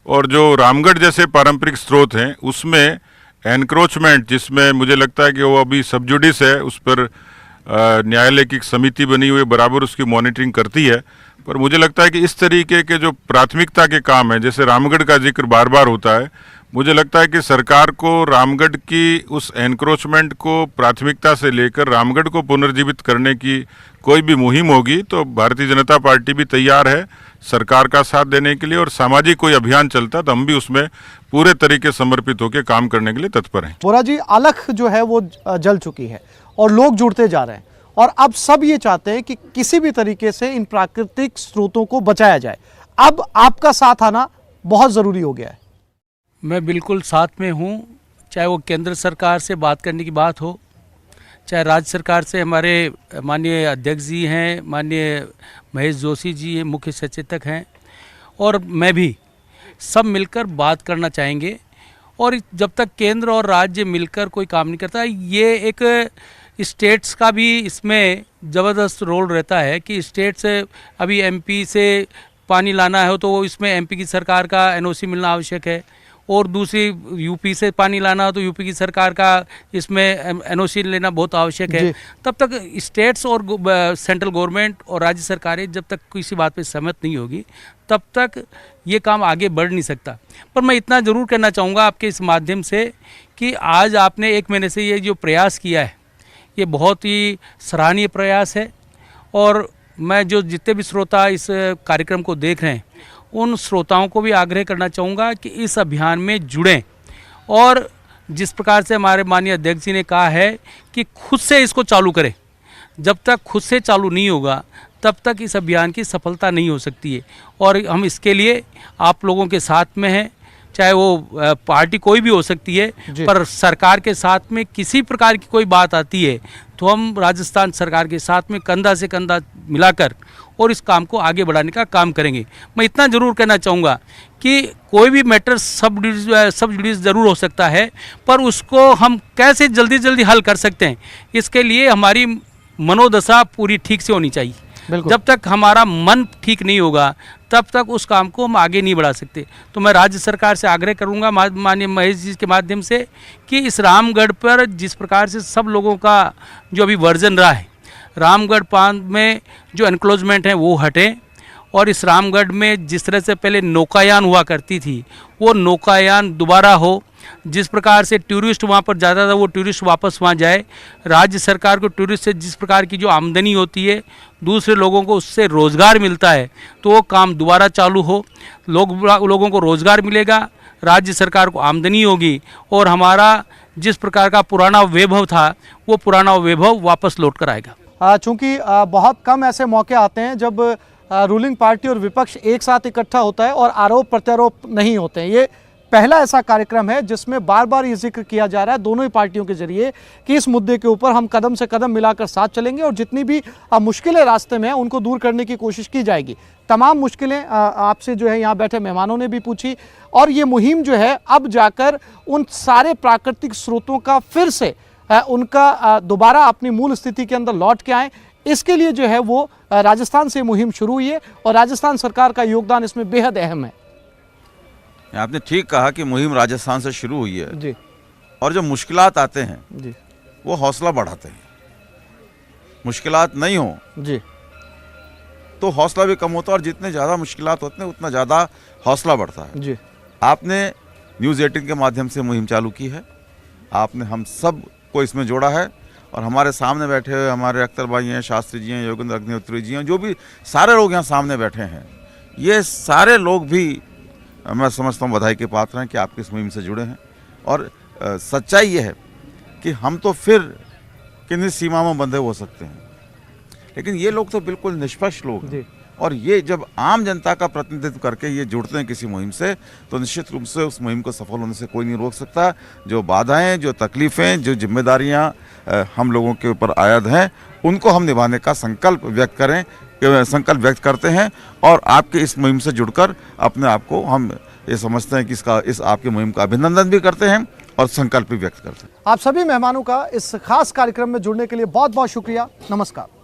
और जो रामगढ़ जैसे पारंपरिक स्रोत हैं उसमें एनक्रोचमेंट, जिसमें मुझे लगता है कि वो अभी सब जुडिस है, उस पर न्यायालय की समिति बनी हुई बराबर उसकी मॉनिटरिंग करती है। पर मुझे लगता है कि इस तरीके के जो प्राथमिकता के काम हैं, जैसे रामगढ़ का जिक्र बार बार होता है, मुझे लगता है कि सरकार को रामगढ़ की उस एनक्रोचमेंट को प्राथमिकता से लेकर रामगढ़ को पुनर्जीवित करने की कोई भी मुहिम होगी तो भारतीय जनता पार्टी भी तैयार है सरकार का साथ देने के लिए। और सामाजिक कोई अभियान चलता तो हम भी उसमें पूरे तरीके समर्पित होकर काम करने के लिए तत्पर हैं। बोरा जी, अलख जो है वो जल चुकी है और लोग जुड़ते जा रहे हैं और अब सब ये चाहते हैं कि किसी भी तरीके से इन प्राकृतिक स्रोतों को बचाया जाए। अब आपका साथ आना बहुत ज़रूरी हो गया है। मैं बिल्कुल साथ में हूँ, चाहे वो केंद्र सरकार से बात करने की बात हो, चाहे राज्य सरकार से हमारे माननीय अध्यक्ष जी हैं, माननीय महेश जोशी जी हैं, मुख्य सचेतक हैं, और मैं भी, सब मिलकर बात करना चाहेंगे। और जब तक केंद्र और राज्य मिलकर कोई काम नहीं करता, ये एक स्टेट्स का भी इसमें ज़बरदस्त रोल रहता है कि स्टेट्स अभी एमपी से पानी लाना है तो इसमें एमपी की सरकार का एनओसी मिलना आवश्यक है, और दूसरी यूपी से पानी लाना हो तो यूपी की सरकार का इसमें एनओसी लेना बहुत आवश्यक है। तब तक स्टेट्स और सेंट्रल गवर्नमेंट और राज्य सरकारें जब तक किसी बात पे सहमत नहीं होगी तब तक ये काम आगे बढ़ नहीं सकता। पर मैं इतना ज़रूर कहना चाहूँगा आपके इस माध्यम से कि आज आपने 1 महीने से ये जो प्रयास किया है ये बहुत ही सराहनीय प्रयास है, और मैं जो जितने भी श्रोता इस कार्यक्रम को देख रहे हैं उन श्रोताओं को भी आग्रह करना चाहूँगा कि इस अभियान में जुड़ें। और जिस प्रकार से हमारे माननीय अध्यक्ष जी ने कहा है कि खुद से इसको चालू करें, जब तक खुद से चालू नहीं होगा तब तक इस अभियान की सफलता नहीं हो सकती है। और हम इसके लिए आप लोगों के साथ में हैं, चाहे वो पार्टी कोई भी हो सकती है, पर सरकार के साथ में किसी प्रकार की कोई बात आती है तो हम राजस्थान सरकार के साथ में कंधा से कंधा मिलाकर और इस काम को आगे बढ़ाने का काम करेंगे। मैं इतना ज़रूर कहना चाहूँगा कि कोई भी मैटर सब जुडिस ज़रूर हो सकता है, पर उसको हम कैसे जल्दी हल कर सकते हैं इसके लिए हमारी मनोदशा पूरी ठीक से होनी चाहिए। जब तक हमारा मन ठीक नहीं होगा तब तक उस काम को हम आगे नहीं बढ़ा सकते। तो मैं राज्य सरकार से आग्रह करूंगा माननीय महेश जी के माध्यम से कि इस रामगढ़ पर जिस प्रकार से सब लोगों का जो अभी वर्जन रहा है, रामगढ़ बांध में जो एनक्लोजमेंट है वो हटें, और इस रामगढ़ में जिस तरह से पहले नौकायान हुआ करती थी वो नौकायान दोबारा हो। जिस प्रकार से टूरिस्ट वहाँ पर जाता था वो टूरिस्ट वापस वहाँ जाए। राज्य सरकार को टूरिस्ट से जिस प्रकार की जो आमदनी होती है, दूसरे लोगों को उससे रोज़गार मिलता है, तो वो काम दोबारा चालू हो। लोगों को रोज़गार मिलेगा, राज्य सरकार को आमदनी होगी, और हमारा जिस प्रकार का पुराना वैभव था वो पुराना वैभव वापस लौट कर आएगा। चूँकि बहुत कम ऐसे मौके आते हैं जब रूलिंग पार्टी और विपक्ष एक साथ इकट्ठा होता है और आरोप प्रत्यारोप नहीं होते हैं। ये पहला ऐसा कार्यक्रम है जिसमें बार बार ये जिक्र किया जा रहा है दोनों ही पार्टियों के जरिए कि इस मुद्दे के ऊपर हम कदम से कदम मिलाकर साथ चलेंगे और जितनी भी मुश्किलें रास्ते में हैं उनको दूर करने की कोशिश की जाएगी। तमाम मुश्किलें आपसे जो है यहाँ बैठे मेहमानों ने भी पूछी, और ये मुहिम जो है अब जाकर उन सारे प्राकृतिक स्रोतों का फिर से उनका दोबारा अपनी मूल स्थिति के अंदर लौट के आए, इसके लिए जो है वो राजस्थान से मुहिम शुरू हुई है और राजस्थान सरकार का योगदान इसमें बेहद अहम है। आपने ठीक कहा कि मुहिम राजस्थान से शुरू हुई है जी, और जो मुश्किलात आते हैं जी वो हौसला बढ़ाते हैं। मुश्किलात नहीं हो जी तो हौसला भी कम होता है, और जितने ज़्यादा मुश्किलात होते हैं उतना ज़्यादा हौसला बढ़ता है जी। आपने न्यूज़ 18 के माध्यम से मुहिम चालू की है, आपने हम सब को इसमें जोड़ा है, और हमारे सामने बैठे हुए हमारे अख्तर भाई हैं, शास्त्री जी हैं, योगेंद्र अग्निहोत्री जी हैं, जो भी सारे लोग यहाँ सामने बैठे हैं, ये सारे लोग भी मैं समझता हूँ बधाई के पात्र हैं कि आपकी इस मुहिम से जुड़े हैं। और सच्चाई ये है कि हम तो फिर कितनी सीमा में बंधे हो सकते हैं, लेकिन ये लोग तो बिल्कुल निष्पक्ष लोग हैं। और ये जब आम जनता का प्रतिनिधित्व करके ये जुड़ते हैं किसी मुहिम से, तो निश्चित रूप से उस मुहिम को सफल होने से कोई नहीं रोक सकता। जो बाधाएं, जो तकलीफ़ें, जो जिम्मेदारियां हम लोगों के ऊपर आयद हैं, उनको हम निभाने का संकल्प व्यक्त करते हैं। और आपके इस मुहिम से जुड़कर अपने आप को हम ये समझते हैं कि इस आपकी मुहिम का अभिनंदन भी करते हैं और संकल्प भी व्यक्त करते हैं। आप सभी मेहमानों का इस खास कार्यक्रम में जुड़ने के लिए बहुत बहुत शुक्रिया। नमस्कार।